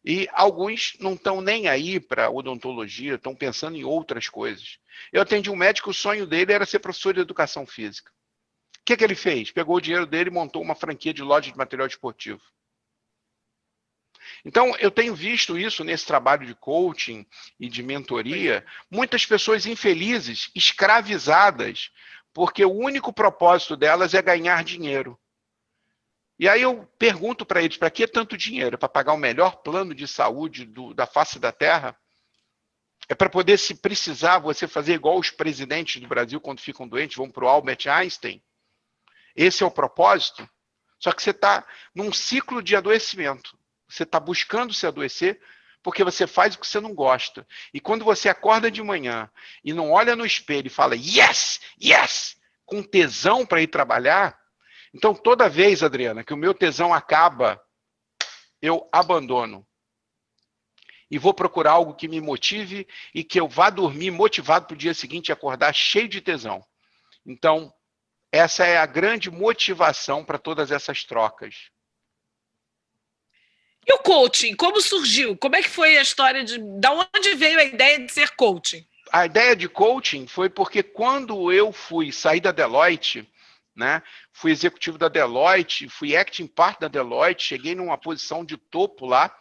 E alguns não estão nem aí para odontologia, estão pensando em outras coisas. Eu atendi um médico, o sonho dele era ser professor de educação física. O que ele fez? Pegou o dinheiro dele e montou uma franquia de loja de material esportivo. Então, eu tenho visto isso nesse trabalho de coaching e de mentoria, muitas pessoas infelizes, escravizadas, porque o único propósito delas é ganhar dinheiro. E aí eu pergunto para eles, para que tanto dinheiro? Para pagar o melhor plano de saúde da face da Terra? É para poder, se precisar, você fazer igual os presidentes do Brasil, quando ficam doentes, vão para o Albert Einstein? Esse é o propósito? Só que você está num ciclo de adoecimento. Você está buscando se adoecer porque você faz o que você não gosta. E quando você acorda de manhã e não olha no espelho e fala yes, yes, com tesão para ir trabalhar, então toda vez, Adriana, que o meu tesão acaba, eu abandono. E vou procurar algo que me motive e que eu vá dormir motivado para o dia seguinte e acordar cheio de tesão. Então, essa é a grande motivação para todas essas trocas. E o coaching, como surgiu? Como é que foi a história da onde veio a ideia de ser coaching? A ideia de coaching foi porque quando eu fui sair da Deloitte, né, fui executivo da Deloitte, fui acting part da Deloitte, cheguei numa posição de topo lá,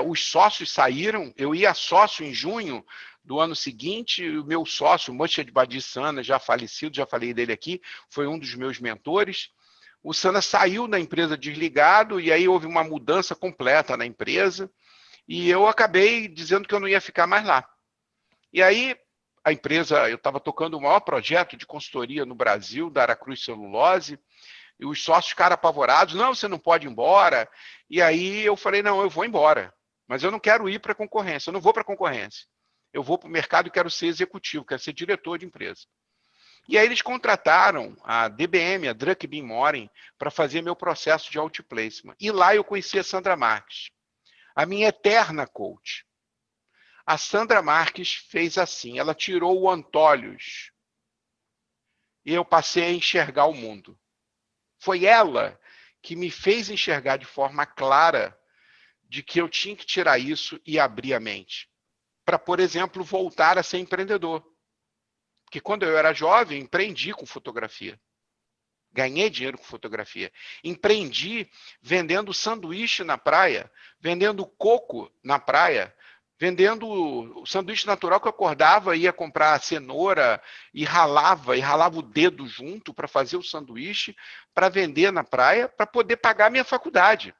os sócios saíram, eu ia sócio em junho do ano seguinte, o meu sócio, o Machad Badi Sana, já falecido, já falei dele aqui, foi um dos meus mentores. O Sana saiu da empresa desligado e aí houve uma mudança completa na empresa e eu acabei dizendo que eu não ia ficar mais lá. E aí a empresa, eu estava tocando o maior projeto de consultoria no Brasil, da Aracruz Celulose, e os sócios ficaram apavorados, não, você não pode ir embora. E aí eu falei, não, eu vou embora, mas eu não quero ir para a concorrência, eu não vou para a concorrência. Eu vou para o mercado e quero ser executivo, quero ser diretor de empresa. E aí eles contrataram a DBM, a Druck Bean Morin, para fazer meu processo de outplacement. E lá eu conheci a Sandra Marques, a minha eterna coach. A Sandra Marques fez assim, ela tirou o Antolhos e eu passei a enxergar o mundo. Foi ela que me fez enxergar de forma clara de que eu tinha que tirar isso e abrir a mente. Para, por exemplo, voltar a ser empreendedor. Porque quando eu era jovem, empreendi com fotografia. Ganhei dinheiro com fotografia. Empreendi vendendo sanduíche na praia, vendendo coco na praia, vendendo o sanduíche natural que eu acordava, ia comprar cenoura e ralava o dedo junto para fazer o sanduíche, para vender na praia, para poder pagar a minha faculdade.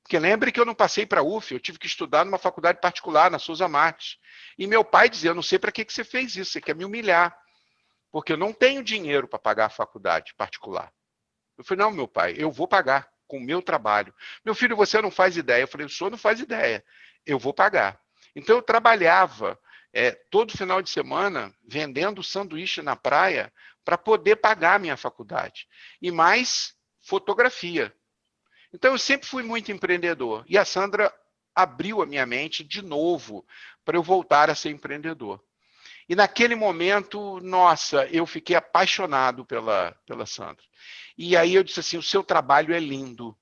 Porque lembre que eu não passei para a UF, eu tive que estudar numa faculdade particular, na Souza Marques. E meu pai dizia, eu não sei para que você fez isso, você quer me humilhar. Porque eu não tenho dinheiro para pagar a faculdade particular. Eu falei, não, meu pai, eu vou pagar com o meu trabalho. Meu filho, você não faz ideia. Eu falei, o senhor não faz ideia, eu vou pagar. Então eu trabalhava todo final de semana vendendo sanduíche na praia para poder pagar a minha faculdade. E mais fotografia. Então eu sempre fui muito empreendedor. E a Sandra abriu a minha mente de novo para eu voltar a ser empreendedor. E naquele momento, nossa, eu fiquei apaixonado pela Sandra. E aí eu disse assim, o seu trabalho é lindo.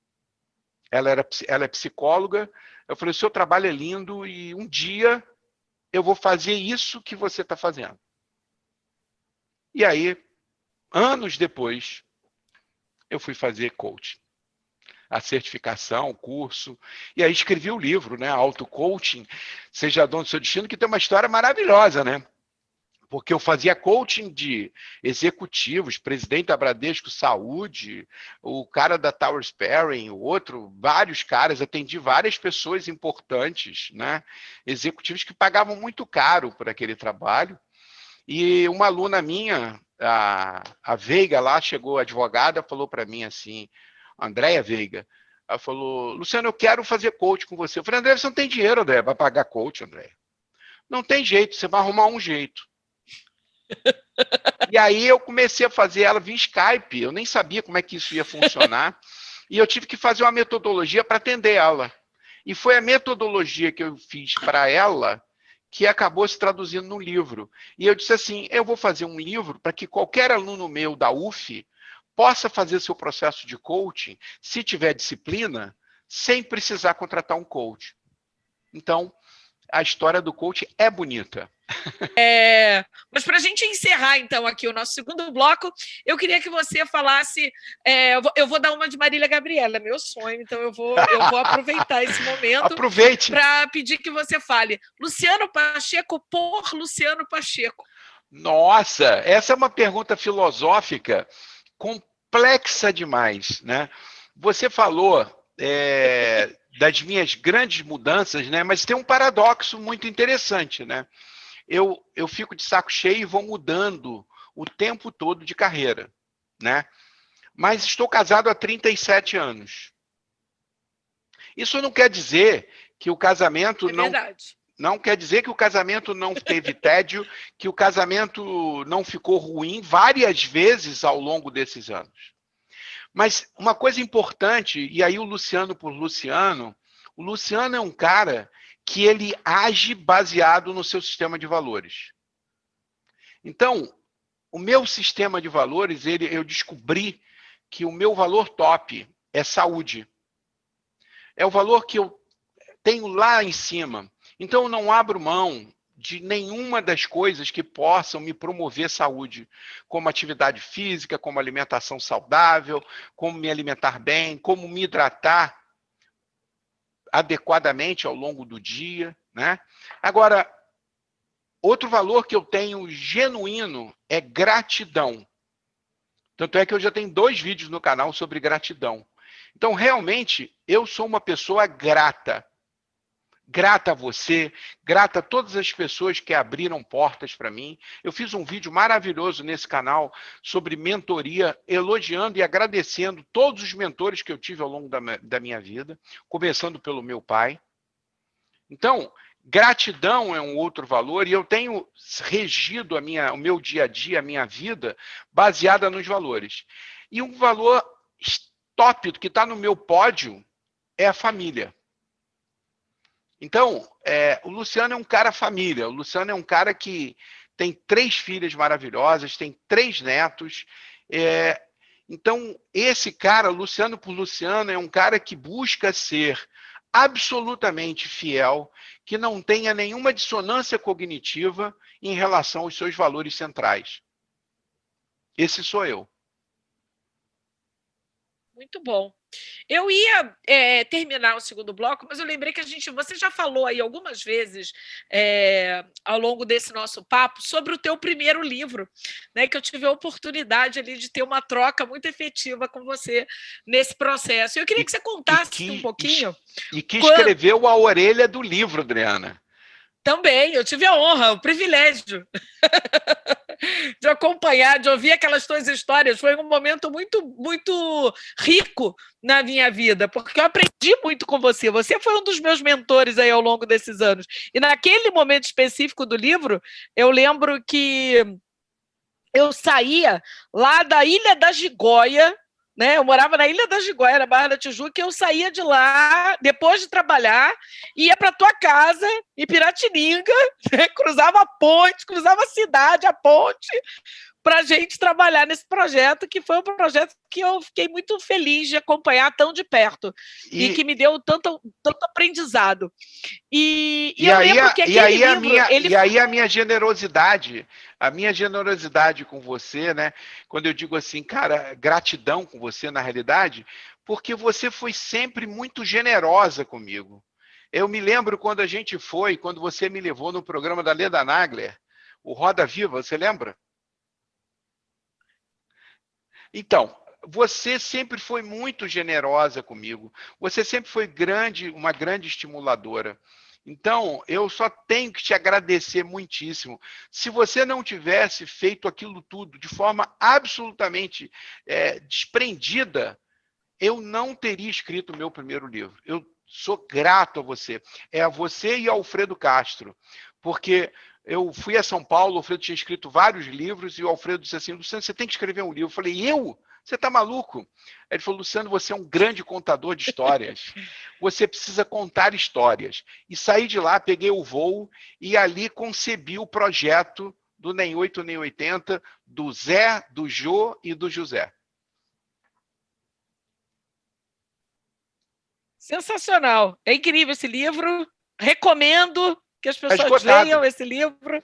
Ela é psicóloga. Eu falei, o seu trabalho é lindo e um dia eu vou fazer isso que você está fazendo. E aí, anos depois, eu fui fazer coaching. A certificação, o curso. E aí escrevi o livro, né? Auto-coaching, Seja Dono do Seu Destino, que tem uma história maravilhosa, né? Porque eu fazia coaching de executivos, presidente da Bradesco Saúde, o cara da Tower Sparring, o outro, vários caras, atendi várias pessoas importantes, né? Executivos que pagavam muito caro por aquele trabalho. E uma aluna minha, a Veiga lá, chegou advogada, falou para mim assim, Andréia Veiga, ela falou, Luciano, eu quero fazer coach com você. Eu falei, André, você não tem dinheiro, André, para pagar coach, André. Não tem jeito, você vai arrumar um jeito. E aí eu comecei a fazer ela via Skype, eu nem sabia como é que isso ia funcionar, e eu tive que fazer uma metodologia para atender ela. E foi a metodologia que eu fiz para ela que acabou se traduzindo no livro. E eu disse assim, eu vou fazer um livro para que qualquer aluno meu da UF possa fazer seu processo de coaching, se tiver disciplina, sem precisar contratar um coach. Então, a história do coach é bonita. Mas para a gente encerrar, então, aqui o nosso segundo bloco, eu queria que você falasse. Eu vou dar uma de Marília Gabriela, meu sonho, então eu vou aproveitar esse momento para pedir que você fale Luciano Pacheco por Luciano Pacheco. Nossa, essa é uma pergunta filosófica complexa demais, né? Você falou das minhas grandes mudanças, né? Mas tem um paradoxo muito interessante, né? Eu fico de saco cheio e vou mudando o tempo todo de carreira, né? Mas estou casado há 37 anos. Isso não quer dizer que o casamento verdade. não quer dizer que o casamento não teve tédio, que o casamento não ficou ruim várias vezes ao longo desses anos. Mas uma coisa importante, e aí o Luciano é um cara que ele age baseado no seu sistema de valores. Então, o meu sistema de valores, eu descobri que o meu valor top é saúde. É o valor que eu tenho lá em cima. Então, eu não abro mão de nenhuma das coisas que possam me promover saúde, como atividade física, como alimentação saudável, como me alimentar bem, como me hidratar adequadamente ao longo do dia, né? Agora, outro valor que eu tenho genuíno é gratidão. Tanto é que eu já tenho 2 vídeos no canal sobre gratidão. Então, realmente, eu sou uma pessoa grata. Grata a você, grata a todas as pessoas que abriram portas para mim. Eu fiz um vídeo maravilhoso nesse canal sobre mentoria, elogiando e agradecendo todos os mentores que eu tive ao longo da minha vida, começando pelo meu pai. Então, gratidão é um outro valor e eu tenho regido o meu dia a dia, a minha vida, baseada nos valores. E um valor top que está no meu pódio é a família. Então, o Luciano é um cara família. O Luciano é um cara que tem 3 filhas maravilhosas, tem 3 netos. Então, esse cara, Luciano por Luciano, é um cara que busca ser absolutamente fiel, que não tenha nenhuma dissonância cognitiva em relação aos seus valores centrais. Esse sou eu. Muito bom. Eu ia terminar o segundo bloco, mas eu lembrei que você já falou aí algumas vezes ao longo desse nosso papo sobre o teu primeiro livro, né, que eu tive a oportunidade ali de ter uma troca muito efetiva com você nesse processo. Eu queria que você contasse um pouquinho. E que escreveu a orelha do livro, Adriana. Também, eu tive a honra, o privilégio de acompanhar, de ouvir aquelas tuas histórias. Foi um momento muito, muito rico na minha vida, porque eu aprendi muito com você. Você foi um dos meus mentores aí ao longo desses anos. E naquele momento específico do livro, eu lembro que eu saía lá da Ilha da Gigoia, né? Eu morava na Ilha da Gigoia, na Barra da Tijuca, e eu saía de lá, depois de trabalhar, ia para a tua casa, em Piratininga, né? Cruzava a ponte, cruzava a cidade, a ponte, para a gente trabalhar nesse projeto, que foi um projeto que eu fiquei muito feliz de acompanhar tão de perto e que me deu tanto aprendizado. E eu lembro que aquele livro... E aí a minha generosidade com você, né? Quando eu digo assim, cara, gratidão com você, na realidade, porque você foi sempre muito generosa comigo. Eu me lembro quando quando você me levou no programa da Leda Nagler, o Roda Viva, você lembra? Então, você sempre foi muito generosa comigo. Você sempre foi uma grande estimuladora. Então, eu só tenho que te agradecer muitíssimo. Se você não tivesse feito aquilo tudo de forma absolutamente desprendida, eu não teria escrito o meu primeiro livro. Eu sou grato a você. É a você e ao Alfredo Castro. Porque eu fui a São Paulo, o Alfredo tinha escrito vários livros, e o Alfredo disse assim, Luciano, você tem que escrever um livro. Eu falei, eu? Você está maluco? Aí ele falou, Luciano, você é um grande contador de histórias. Você precisa contar histórias. E saí de lá, peguei o voo, e ali concebi o projeto do Nem 8 Nem 80, do Zé, do Jô e do José. Sensacional. É incrível esse livro. Recomendo que as pessoas leiam esse livro.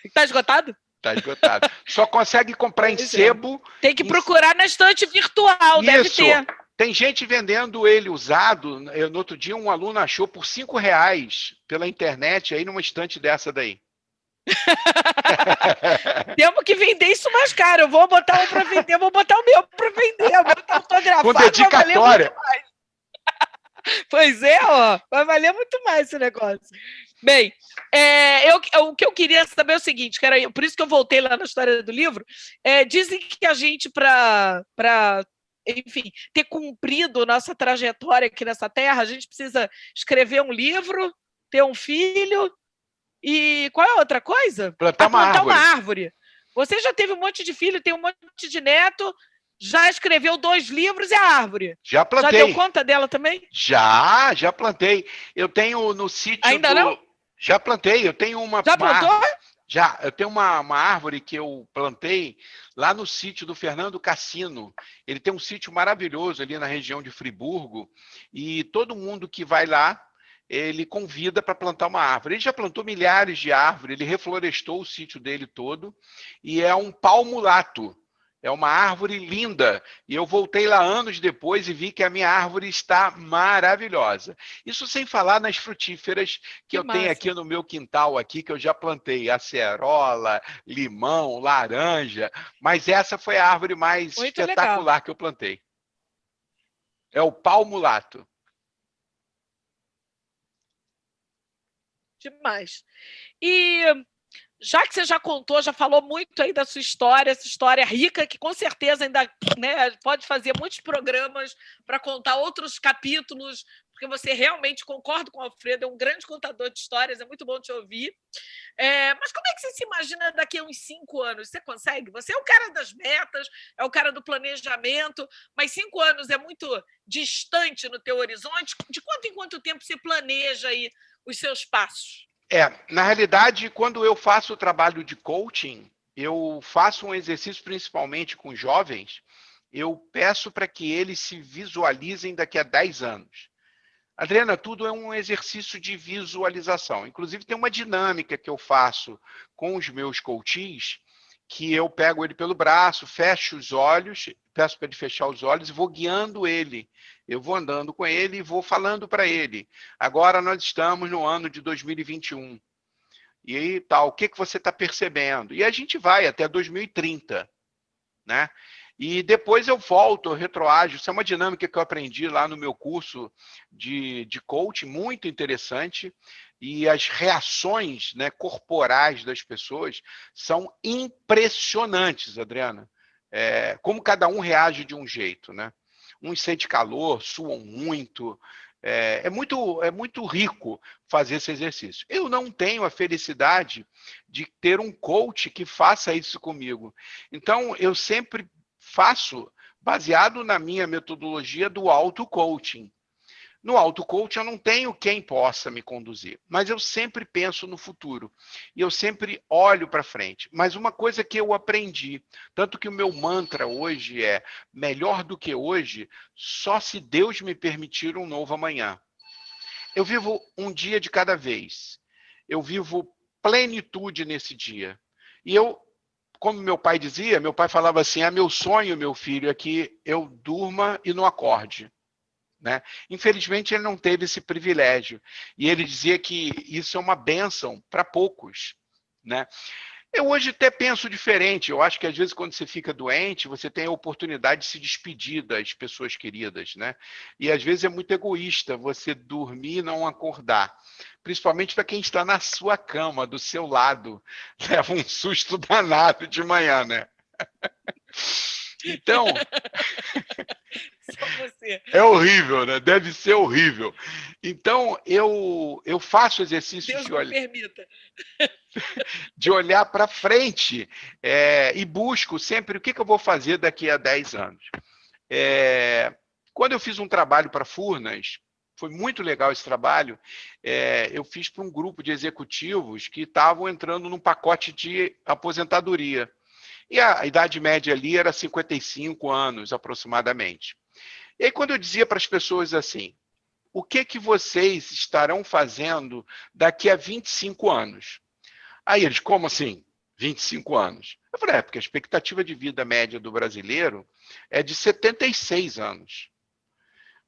Está esgotado? Está esgotado. Só consegue comprar em sebo. Tem que procurar na estante virtual, deve ter. Tem gente vendendo ele usado. No outro dia, um aluno achou por R$5 pela internet, aí numa estante dessa daí. Temos que vender isso mais caro. Eu vou botar um para vender, vou botar o meu para vender. O meu tá autografado, com dedicatória. Pois é, ó, vai valer muito mais esse negócio. Bem, o que eu queria saber é o seguinte, que era, por isso que eu voltei lá na história do livro, dizem que a gente, para enfim, ter cumprido nossa trajetória aqui nessa terra, a gente precisa escrever um livro, ter um filho e qual é a outra coisa? Plantar uma Plantar uma árvore. árvore. Você já teve um monte de filho, tem um monte de neto, já escreveu 2 livros e a árvore? Já plantei. Já deu conta dela também? Já plantei. Eu tenho no sítio Ainda não? Já plantei. Eu tenho Já plantou? Já. Eu tenho uma árvore que eu plantei lá no sítio do Fernando Cassino. Ele tem um sítio maravilhoso ali na região de Friburgo e todo mundo que vai lá, ele convida para plantar uma árvore. Ele já plantou milhares de árvores, ele reflorestou o sítio dele todo e é um palmulato. É uma árvore linda. E eu voltei lá anos depois e vi que a minha árvore está maravilhosa. Isso sem falar nas frutíferas que eu tenho aqui no meu quintal, aqui, que eu já plantei. Acerola, limão, laranja. Mas essa foi a árvore mais Muito espetacular legal. que eu plantei. É o palmulato. Demais. E já que você já contou, já falou muito aí da sua história, essa história rica, que com certeza ainda, né, pode fazer muitos programas para contar outros capítulos, porque você realmente, concordo com o Alfredo, é um grande contador de histórias, é muito bom te ouvir. Mas como é que você se imagina daqui a uns 5 anos? Você consegue? Você é o cara das metas, é o cara do planejamento, mas 5 anos é muito distante no teu horizonte. De quanto em quanto tempo você planeja aí os seus passos? Na realidade, quando eu faço o trabalho de coaching, eu faço um exercício principalmente com jovens, eu peço para que eles se visualizem daqui a 10 anos. Adriana, tudo é um exercício de visualização. Inclusive, tem uma dinâmica que eu faço com os meus coaches, que eu pego ele pelo braço, fecho os olhos, peço para ele fechar os olhos e vou guiando ele. Eu vou andando com ele e vou falando para ele. Agora nós estamos no ano de 2021. E aí, tal, o que você está percebendo? E a gente vai até 2030, né? E depois eu volto, eu retroajo. Isso é uma dinâmica que eu aprendi lá no meu curso de coaching, muito interessante. E as reações, né, corporais das pessoas são impressionantes, Adriana. Como cada um reage de um jeito, né? Uns sentem calor, suam muito. É muito rico fazer esse exercício. Eu não tenho a felicidade de ter um coach que faça isso comigo. Então, eu sempre faço baseado na minha metodologia do auto-coaching. No auto-coaching eu não tenho quem possa me conduzir, mas eu sempre penso no futuro e eu sempre olho para frente. Mas uma coisa que eu aprendi, tanto que o meu mantra hoje é melhor do que hoje, só se Deus me permitir um novo amanhã. Eu vivo um dia de cada vez. Eu vivo plenitude nesse dia. E eu, como meu pai dizia, meu pai falava assim, meu sonho, meu filho, é que eu durma e não acorde. Né? Infelizmente, ele não teve esse privilégio. E ele dizia que isso é uma bênção para poucos. Né? Eu hoje até penso diferente. Eu acho que, às vezes, quando você fica doente, você tem a oportunidade de se despedir das pessoas queridas. Né? E, às vezes, é muito egoísta você dormir e não acordar. Principalmente para quem está na sua cama, do seu lado. Leva um susto danado de manhã, né? Então... Só você. É horrível, né? Deve ser horrível. Então, eu faço exercícios de olhar para frente e busco sempre o que eu vou fazer daqui a 10 anos. Quando eu fiz um trabalho para Furnas, foi muito legal esse trabalho, eu fiz para um grupo de executivos que estavam entrando num pacote de aposentadoria. E a idade média ali era 55 anos, aproximadamente. E aí, quando eu dizia para as pessoas assim, o que vocês estarão fazendo daqui a 25 anos? Aí eles, como assim, 25 anos? Eu falei, porque a expectativa de vida média do brasileiro é de 76 anos.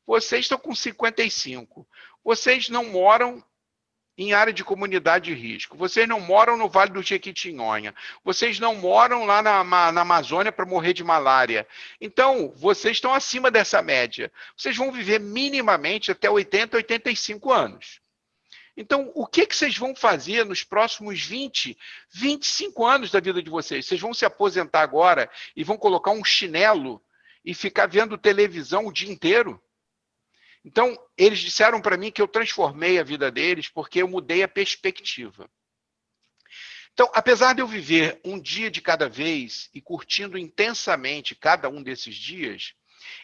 Vocês estão com 55. Vocês não moram em área de comunidade de risco. Vocês não moram no Vale do Jequitinhonha. Vocês não moram lá na Amazônia para morrer de malária. Então, vocês estão acima dessa média. Vocês vão viver minimamente até 80, 85 anos. Então, o que vocês vão fazer nos próximos 20, 25 anos da vida de vocês? Vocês vão se aposentar agora e vão colocar um chinelo e ficar vendo televisão o dia inteiro. Então, eles disseram para mim que eu transformei a vida deles porque eu mudei a perspectiva. Então, apesar de eu viver um dia de cada vez e curtindo intensamente cada um desses dias,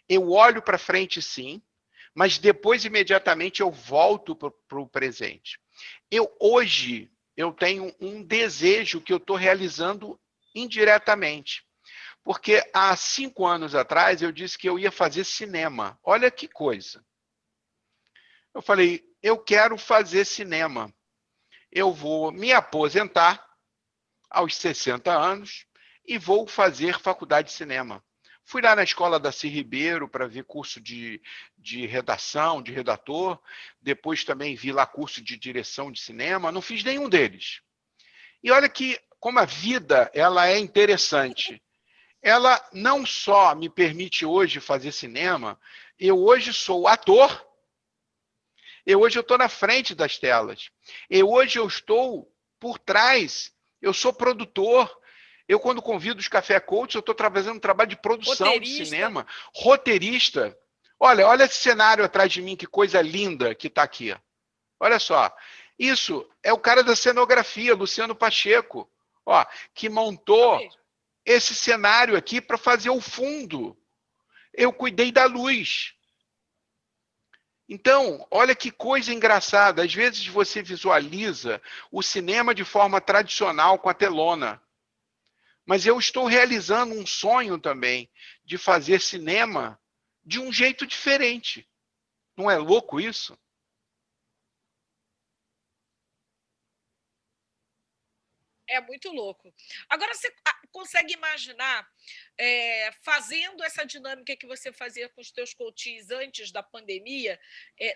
eu olho para frente sim, mas depois imediatamente eu volto para o presente. Hoje eu tenho um desejo que eu estou realizando indiretamente. Porque há 5 anos atrás eu disse que eu ia fazer cinema. Olha que coisa. Eu falei, eu quero fazer cinema. Eu vou me aposentar aos 60 anos e vou fazer faculdade de cinema. Fui lá na escola da Darcy Ribeiro para ver curso de redação, de redator. Depois também vi lá curso de direção de cinema. Não fiz nenhum deles. E olha que, como a vida ela é interessante. Ela não só me permite hoje fazer cinema, eu hoje sou ator, hoje eu estou na frente das telas, hoje eu estou por trás, eu sou produtor. Eu, quando convido os Café Coach, eu estou fazendo um trabalho de produção de cinema, roteirista. Olha esse cenário atrás de mim, que coisa linda que está aqui. Olha só, isso é o cara da cenografia, Luciano Pacheco, que montou esse cenário aqui para fazer o fundo. Eu cuidei da luz. Então, olha que coisa engraçada. Às vezes você visualiza o cinema de forma tradicional com a telona. Mas eu estou realizando um sonho também de fazer cinema de um jeito diferente. Não é louco isso? É muito louco. Agora, você consegue imaginar fazendo essa dinâmica que você fazia com os teus coaches antes da pandemia,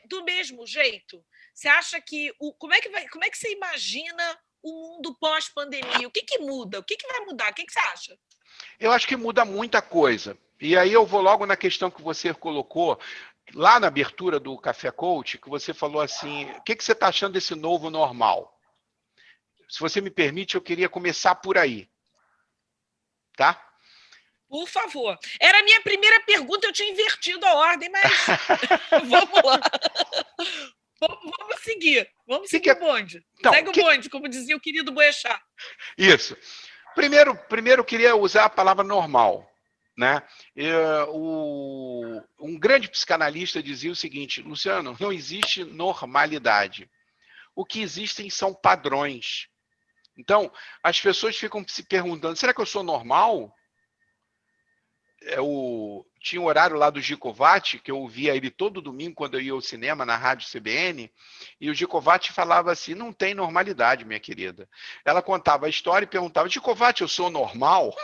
do mesmo jeito? Você acha que... Como é que você imagina o mundo pós-pandemia? O que muda? O que vai mudar? O que você acha? Eu acho que muda muita coisa. E aí eu vou logo na questão que você colocou, lá na abertura do Café Coach, que você falou assim, o que você está achando desse novo normal? Se você me permite, eu queria começar por aí. Tá? Por favor. Era a minha primeira pergunta, eu tinha invertido a ordem, mas vamos lá. Vamos seguir. Vamos seguir o bonde. Então, segue o bonde, como dizia o querido Boechat. Isso. Primeiro eu queria usar a palavra normal. Né? Um grande psicanalista dizia o seguinte, Luciano, não existe normalidade. O que existem são padrões. Então, as pessoas ficam se perguntando, será que eu sou normal? Tinha um horário lá do Gicovati, que eu ouvia ele todo domingo quando eu ia ao cinema, na rádio CBN, e o Gicovati falava assim, não tem normalidade, minha querida. Ela contava a história e perguntava, Gicovati, eu sou normal?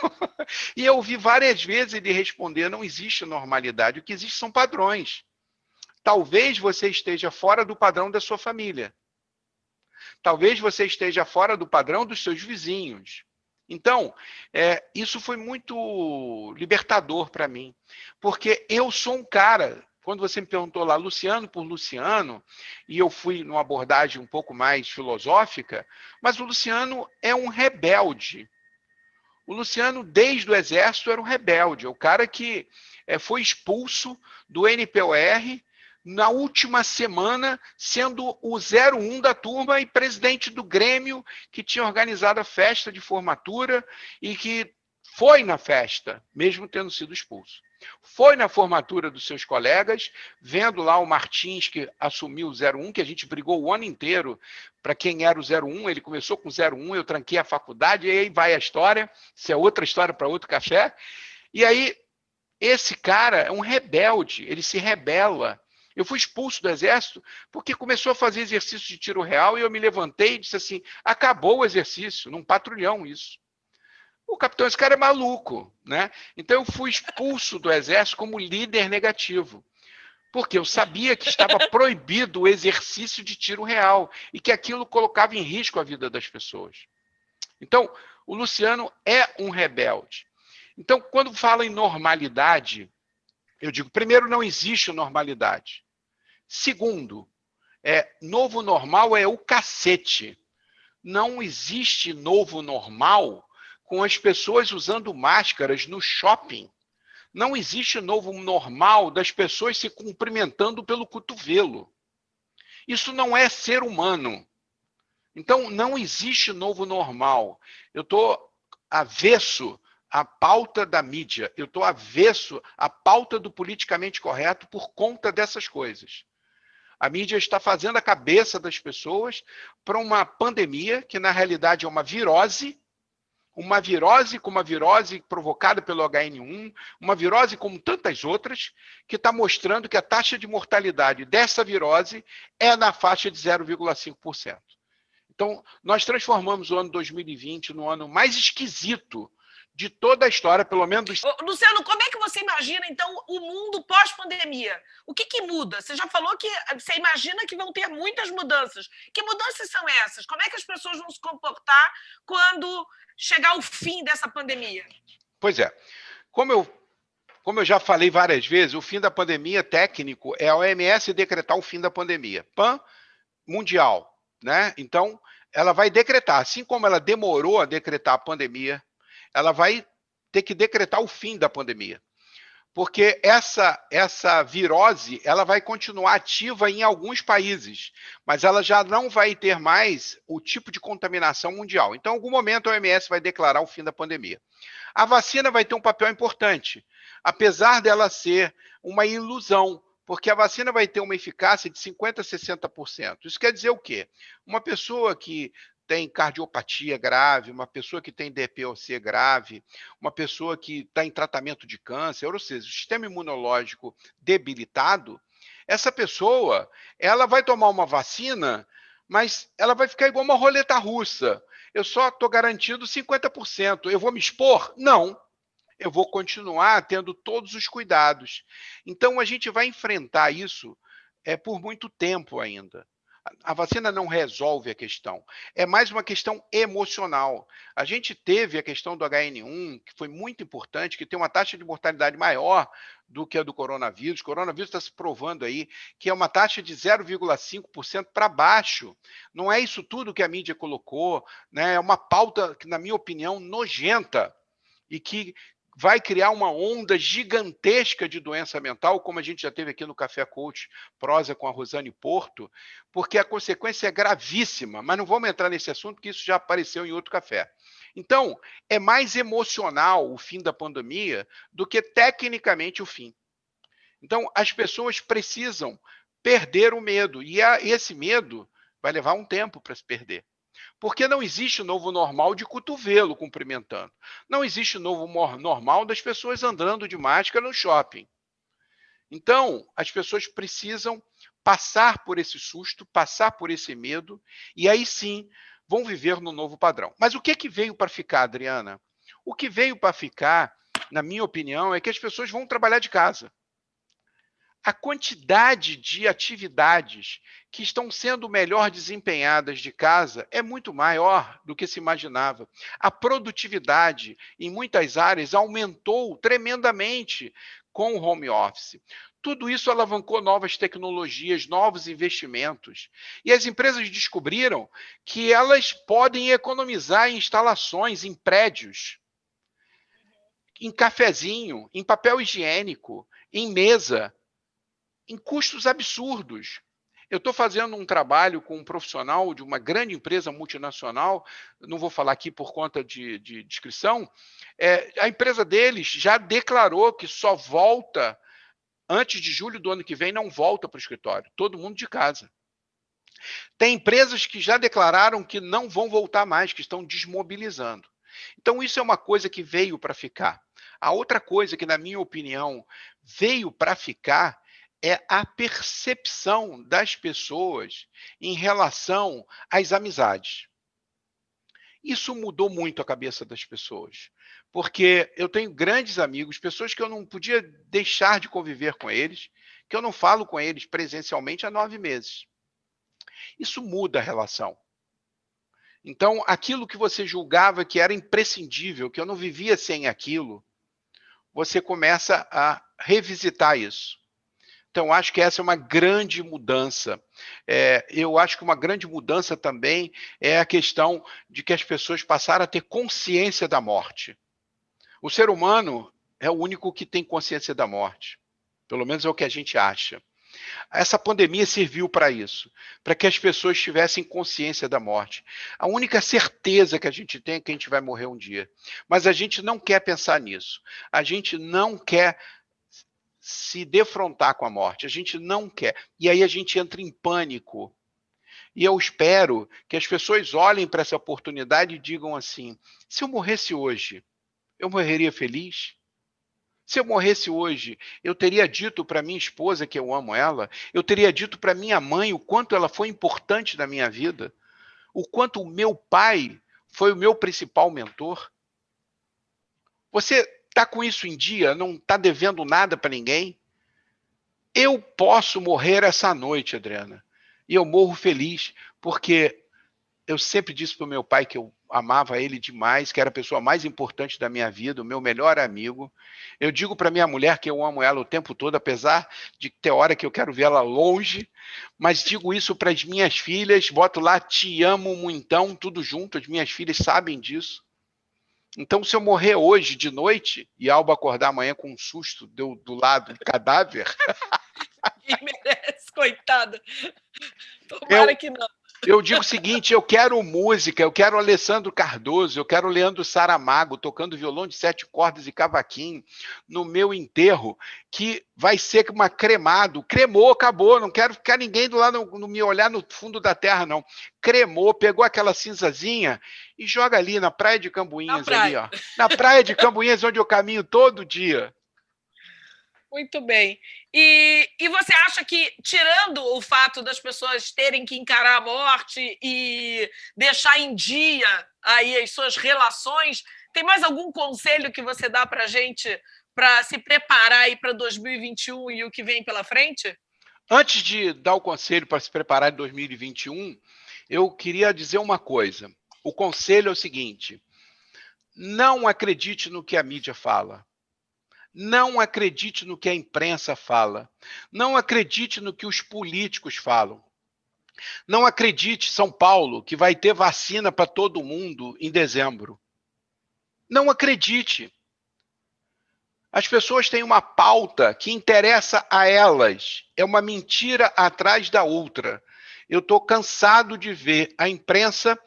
E eu ouvi várias vezes ele responder, não existe normalidade, o que existe são padrões. Talvez você esteja fora do padrão da sua família. Talvez você esteja fora do padrão dos seus vizinhos. Então, isso foi muito libertador para mim, porque eu sou um cara, quando você me perguntou lá, Luciano por Luciano, e eu fui numa abordagem um pouco mais filosófica, mas o Luciano é um rebelde. O Luciano, desde o Exército, era um rebelde, o cara que foi expulso do NPOR, na última semana, sendo o 01 da turma e presidente do Grêmio, que tinha organizado a festa de formatura e que foi na festa, mesmo tendo sido expulso. Foi na formatura dos seus colegas, vendo lá o Martins, que assumiu o 01, que a gente brigou o ano inteiro para quem era o 01, ele começou com o 01, eu tranquei a faculdade, e aí vai a história, isso é outra história para outro café. E aí, esse cara é um rebelde, ele se rebela. Eu fui expulso do Exército porque começou a fazer exercício de tiro real e eu me levantei e disse assim, acabou o exercício, num patrulhão isso. O capitão, esse cara é maluco, né? Então eu fui expulso do Exército como líder negativo, porque eu sabia que estava proibido o exercício de tiro real e que aquilo colocava em risco a vida das pessoas. Então, o Luciano é um rebelde. Então, quando fala em normalidade, eu digo, primeiro, não existe normalidade. Segundo, novo normal é o cacete. Não existe novo normal com as pessoas usando máscaras no shopping. Não existe novo normal das pessoas se cumprimentando pelo cotovelo. Isso não é ser humano. Então, não existe novo normal. Eu estou avesso à pauta da mídia. Eu estou avesso à pauta do politicamente correto por conta dessas coisas. A mídia está fazendo a cabeça das pessoas para uma pandemia que, na realidade, é uma virose provocada pelo HN1, uma virose como tantas outras, que está mostrando que a taxa de mortalidade dessa virose é na faixa de 0,5%. Então, nós transformamos o ano 2020 no ano mais esquisito de toda a história, pelo menos... Luciano, como é que você imagina, então, o mundo pós-pandemia? O que muda? Você já falou que você imagina que vão ter muitas mudanças. Que mudanças são essas? Como é que as pessoas vão se comportar quando chegar o fim dessa pandemia? Pois é. Como eu já falei várias vezes, o fim da pandemia técnico é a OMS decretar o fim da pandemia. PAN mundial, né? Então, ela vai decretar, assim como ela demorou a decretar a pandemia, ela vai ter que decretar o fim da pandemia. Porque essa virose, ela vai continuar ativa em alguns países, mas ela já não vai ter mais o tipo de contaminação mundial. Então, em algum momento, a OMS vai declarar o fim da pandemia. A vacina vai ter um papel importante, apesar dela ser uma ilusão, porque a vacina vai ter uma eficácia de 50% a 60%. Isso quer dizer o quê? Uma pessoa que tem cardiopatia grave, uma pessoa que tem DPOC grave, uma pessoa que está em tratamento de câncer, ou seja, o sistema imunológico debilitado, essa pessoa, ela vai tomar uma vacina, mas ela vai ficar igual uma roleta russa. Eu só estou garantindo 50%. Eu vou me expor? Não. Eu vou continuar tendo todos os cuidados. Então, a gente vai enfrentar isso por muito tempo ainda. A vacina não resolve a questão. É mais uma questão emocional. A gente teve a questão do HN1, que foi muito importante, que tem uma taxa de mortalidade maior do que a do coronavírus. O coronavírus está se provando aí que é uma taxa de 0,5% para baixo. Não é isso tudo que a mídia colocou, né? É uma pauta, que, na minha opinião, nojenta e que vai criar uma onda gigantesca de doença mental, como a gente já teve aqui no Café Coach Prosa com a Rosane Porto, porque a consequência é gravíssima, mas não vamos entrar nesse assunto, porque isso já apareceu em outro café. Então, é mais emocional o fim da pandemia do que tecnicamente o fim. Então, as pessoas precisam perder o medo, e esse medo vai levar um tempo para se perder. Porque não existe novo normal de cotovelo cumprimentando. Não existe novo normal das pessoas andando de máscara no shopping. Então, as pessoas precisam passar por esse susto, passar por esse medo, e aí sim vão viver no novo padrão. Mas o que veio para ficar, Adriana? O que veio para ficar, na minha opinião, é que as pessoas vão trabalhar de casa. A quantidade de atividades que estão sendo melhor desempenhadas de casa é muito maior do que se imaginava. A produtividade em muitas áreas aumentou tremendamente com o home office. Tudo isso alavancou novas tecnologias, novos investimentos. E as empresas descobriram que elas podem economizar em instalações, em prédios, em cafezinho, em papel higiênico, em mesa, em custos absurdos. Eu estou fazendo um trabalho com um profissional de uma grande empresa multinacional, não vou falar aqui por conta de descrição, a empresa deles já declarou que só volta, antes de julho do ano que vem, não volta para o escritório, todo mundo de casa. Tem empresas que já declararam que não vão voltar mais, que estão desmobilizando. Então, isso é uma coisa que veio para ficar. A outra coisa que, na minha opinião, veio para ficar é a percepção das pessoas em relação às amizades. Isso mudou muito a cabeça das pessoas, porque eu tenho grandes amigos, pessoas que eu não podia deixar de conviver com eles, que eu não falo com eles presencialmente há 9 meses. Isso muda a relação. Então, aquilo que você julgava que era imprescindível, que eu não vivia sem aquilo, você começa a revisitar isso. Então, acho que essa é uma grande mudança. Eu acho que uma grande mudança também é a questão de que as pessoas passaram a ter consciência da morte. O ser humano é o único que tem consciência da morte. Pelo menos é o que a gente acha. Essa pandemia serviu para isso, para que as pessoas tivessem consciência da morte. A única certeza que a gente tem é que a gente vai morrer um dia. Mas a gente não quer pensar nisso. A gente não quer se defrontar com a morte. A gente não quer. E aí a gente entra em pânico. E eu espero que as pessoas olhem para essa oportunidade e digam assim: se eu morresse hoje, eu morreria feliz? Se eu morresse hoje, eu teria dito para minha esposa que eu amo ela, eu teria dito para minha mãe o quanto ela foi importante na minha vida, o quanto o meu pai foi o meu principal mentor. Você está com isso em dia, não está devendo nada para ninguém? Eu posso morrer essa noite, Adriana, e eu morro feliz, porque eu sempre disse para o meu pai que eu amava ele demais, que era a pessoa mais importante da minha vida, o meu melhor amigo. Eu digo para minha mulher que eu amo ela o tempo todo, apesar de ter hora que eu quero ver ela longe, mas digo isso para as minhas filhas, boto lá, te amo muitão, tudo junto, as minhas filhas sabem disso. Então, se eu morrer hoje de noite e a Alba acordar amanhã com um susto do lado do cadáver... Ninguém merece, coitada. Tomara que não. Eu digo o seguinte, eu quero música, eu quero Alessandro Cardoso, eu quero Leandro Saramago tocando violão de 7 cordas e cavaquinho no meu enterro, que vai ser uma cremado. Cremou, acabou, não quero ficar ninguém do lado, não me olhar no fundo da terra, não. Cremou, pegou aquela cinzazinha e joga ali na praia de Cambuinhas, ali, ó. Na praia de Cambuinhas, onde eu caminho todo dia. Muito bem. E você acha que, tirando o fato das pessoas terem que encarar a morte e deixar em dia aí as suas relações, tem mais algum conselho que você dá para a gente para se preparar aí para 2021 e o que vem pela frente? Antes de dar o conselho para se preparar em 2021, eu queria dizer uma coisa. O conselho é o seguinte: não acredite no que a mídia fala. Não acredite no que a imprensa fala. Não acredite no que os políticos falam. Não acredite, São Paulo, que vai ter vacina para todo mundo em dezembro. Não acredite. As pessoas têm uma pauta que interessa a elas. É uma mentira atrás da outra. Eu estou cansado de ver a imprensa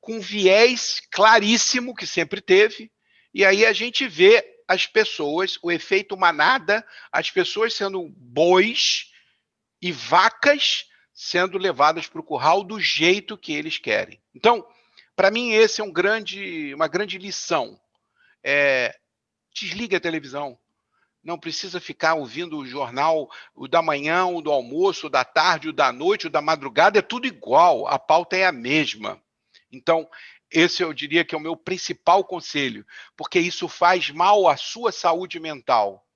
com viés claríssimo, que sempre teve, e aí a gente vê as pessoas, o efeito manada, as pessoas sendo bois e vacas sendo levadas para o curral do jeito que eles querem. Então, para mim, esse é uma grande lição. Desliga a televisão. Não precisa ficar ouvindo o jornal, o da manhã, o do almoço, o da tarde, o da noite, o da madrugada, é tudo igual, a pauta é a mesma. Então, esse eu diria que é o meu principal conselho, porque isso faz mal à sua saúde mental.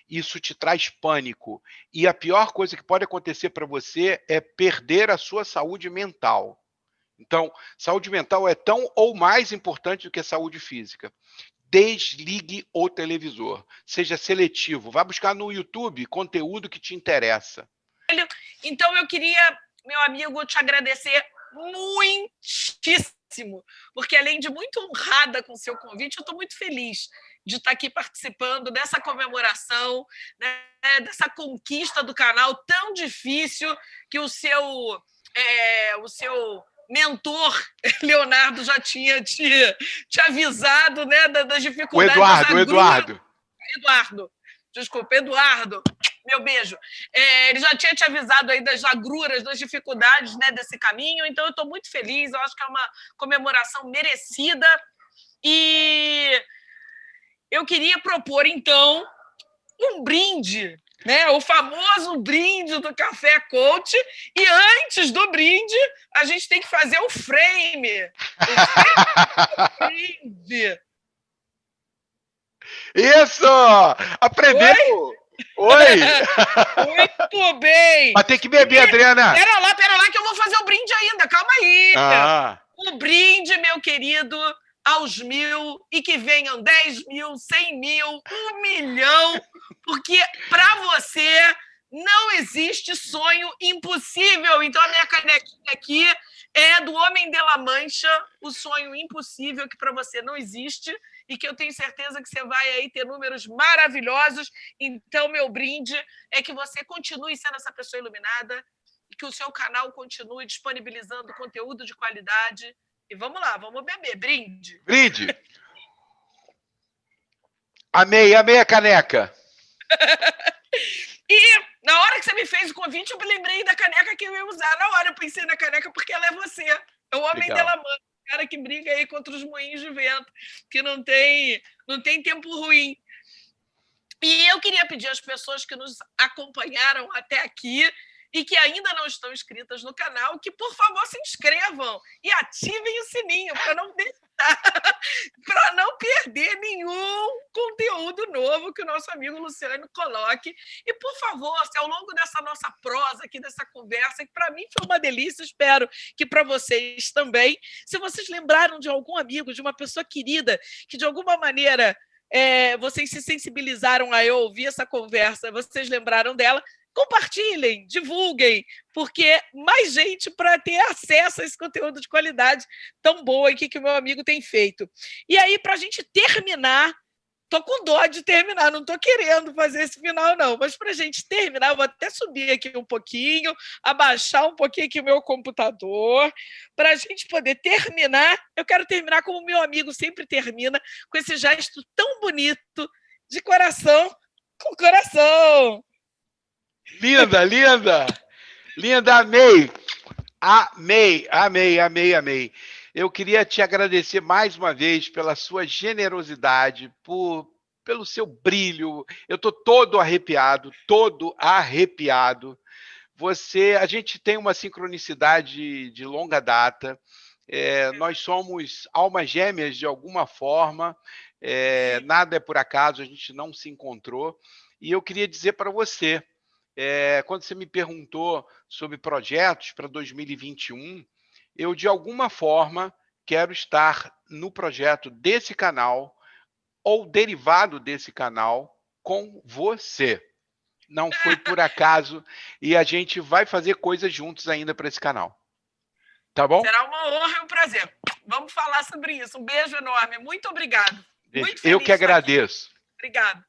Isso te traz pânico. E a pior coisa que pode acontecer para você é perder a sua saúde mental. Então, saúde mental é tão ou mais importante do que a saúde física. Desligue o televisor. Seja seletivo. Vá buscar no YouTube conteúdo que te interessa. Então, eu queria, meu amigo, te agradecer muitíssimo, porque além de muito honrada com o seu convite, eu estou muito feliz de estar aqui participando dessa comemoração, né, dessa conquista do canal tão difícil que o seu mentor, Leonardo, já tinha te avisado, né, das dificuldades. Eduardo. Desculpa, Eduardo. Meu beijo. Ele já tinha te avisado aí das agruras, das dificuldades, né, desse caminho, então eu estou muito feliz, eu acho que é uma comemoração merecida. E eu queria propor, então, um brinde, né, o famoso brinde do Café Coach, e antes do brinde, a gente tem que fazer o frame. O brinde. Isso! Aprendeu! Oi! Muito bem! Mas tem que beber, Adriana! Pera lá, que eu vou fazer o brinde ainda, calma aí! O brinde, meu querido, aos 1000, e que venham 10 mil, 100 mil, 1 milhão, porque para você não existe sonho impossível. Então, a minha canequinha aqui é do Homem de la Mancha, o sonho impossível que para você não existe. e que eu tenho certeza que você vai aí ter números maravilhosos. Então, meu brinde é que você continue sendo essa pessoa iluminada e que o seu canal continue disponibilizando conteúdo de qualidade. E vamos lá, vamos beber. Brinde. Brinde. Amei a caneca. E na hora que você me fez o convite, eu me lembrei da caneca que eu ia usar. Na hora eu pensei na caneca porque ela é você. É o homem Legal. dela mãe, o cara que briga aí contra os moinhos de vento, que não tem tempo ruim. E eu queria pedir às pessoas que nos acompanharam até aqui e que ainda não estão inscritas no canal, que, por favor, se inscrevam e ativem o sininho para não perder nenhum conteúdo novo que o nosso amigo Luciano coloque. E, por favor, se ao longo dessa nossa prosa aqui, dessa conversa, que para mim foi uma delícia, espero que para vocês também, se vocês lembraram de algum amigo, de uma pessoa querida, que de alguma maneira vocês se sensibilizaram a eu ouvir essa conversa, vocês lembraram dela, compartilhem, divulguem, porque mais gente para ter acesso a esse conteúdo de qualidade tão boa aqui que o meu amigo tem feito. E aí, para a gente terminar, estou com dó de terminar, não estou querendo fazer esse final, não, mas para a gente terminar, eu vou até subir aqui um pouquinho, abaixar um pouquinho aqui o meu computador, para a gente poder terminar. Eu quero terminar como o meu amigo sempre termina, com esse gesto tão bonito, de coração com coração. Linda, linda. Linda, amei. Amei, amei, amei, amei. Eu queria te agradecer mais uma vez pela sua generosidade, pelo seu brilho. Eu estou todo arrepiado, todo arrepiado. A gente tem uma sincronicidade de longa data. Nós somos almas gêmeas de alguma forma. Nada é por acaso, a gente não se encontrou. E eu queria dizer para você, quando você me perguntou sobre projetos para 2021, eu, de alguma forma, quero estar no projeto desse canal ou derivado desse canal com você. Não foi por acaso e a gente vai fazer coisas juntos ainda para esse canal. Tá bom? Será uma honra e um prazer. Vamos falar sobre isso. Um beijo enorme. Muito obrigado. Gente, Muito feliz eu que agradeço. Obrigada.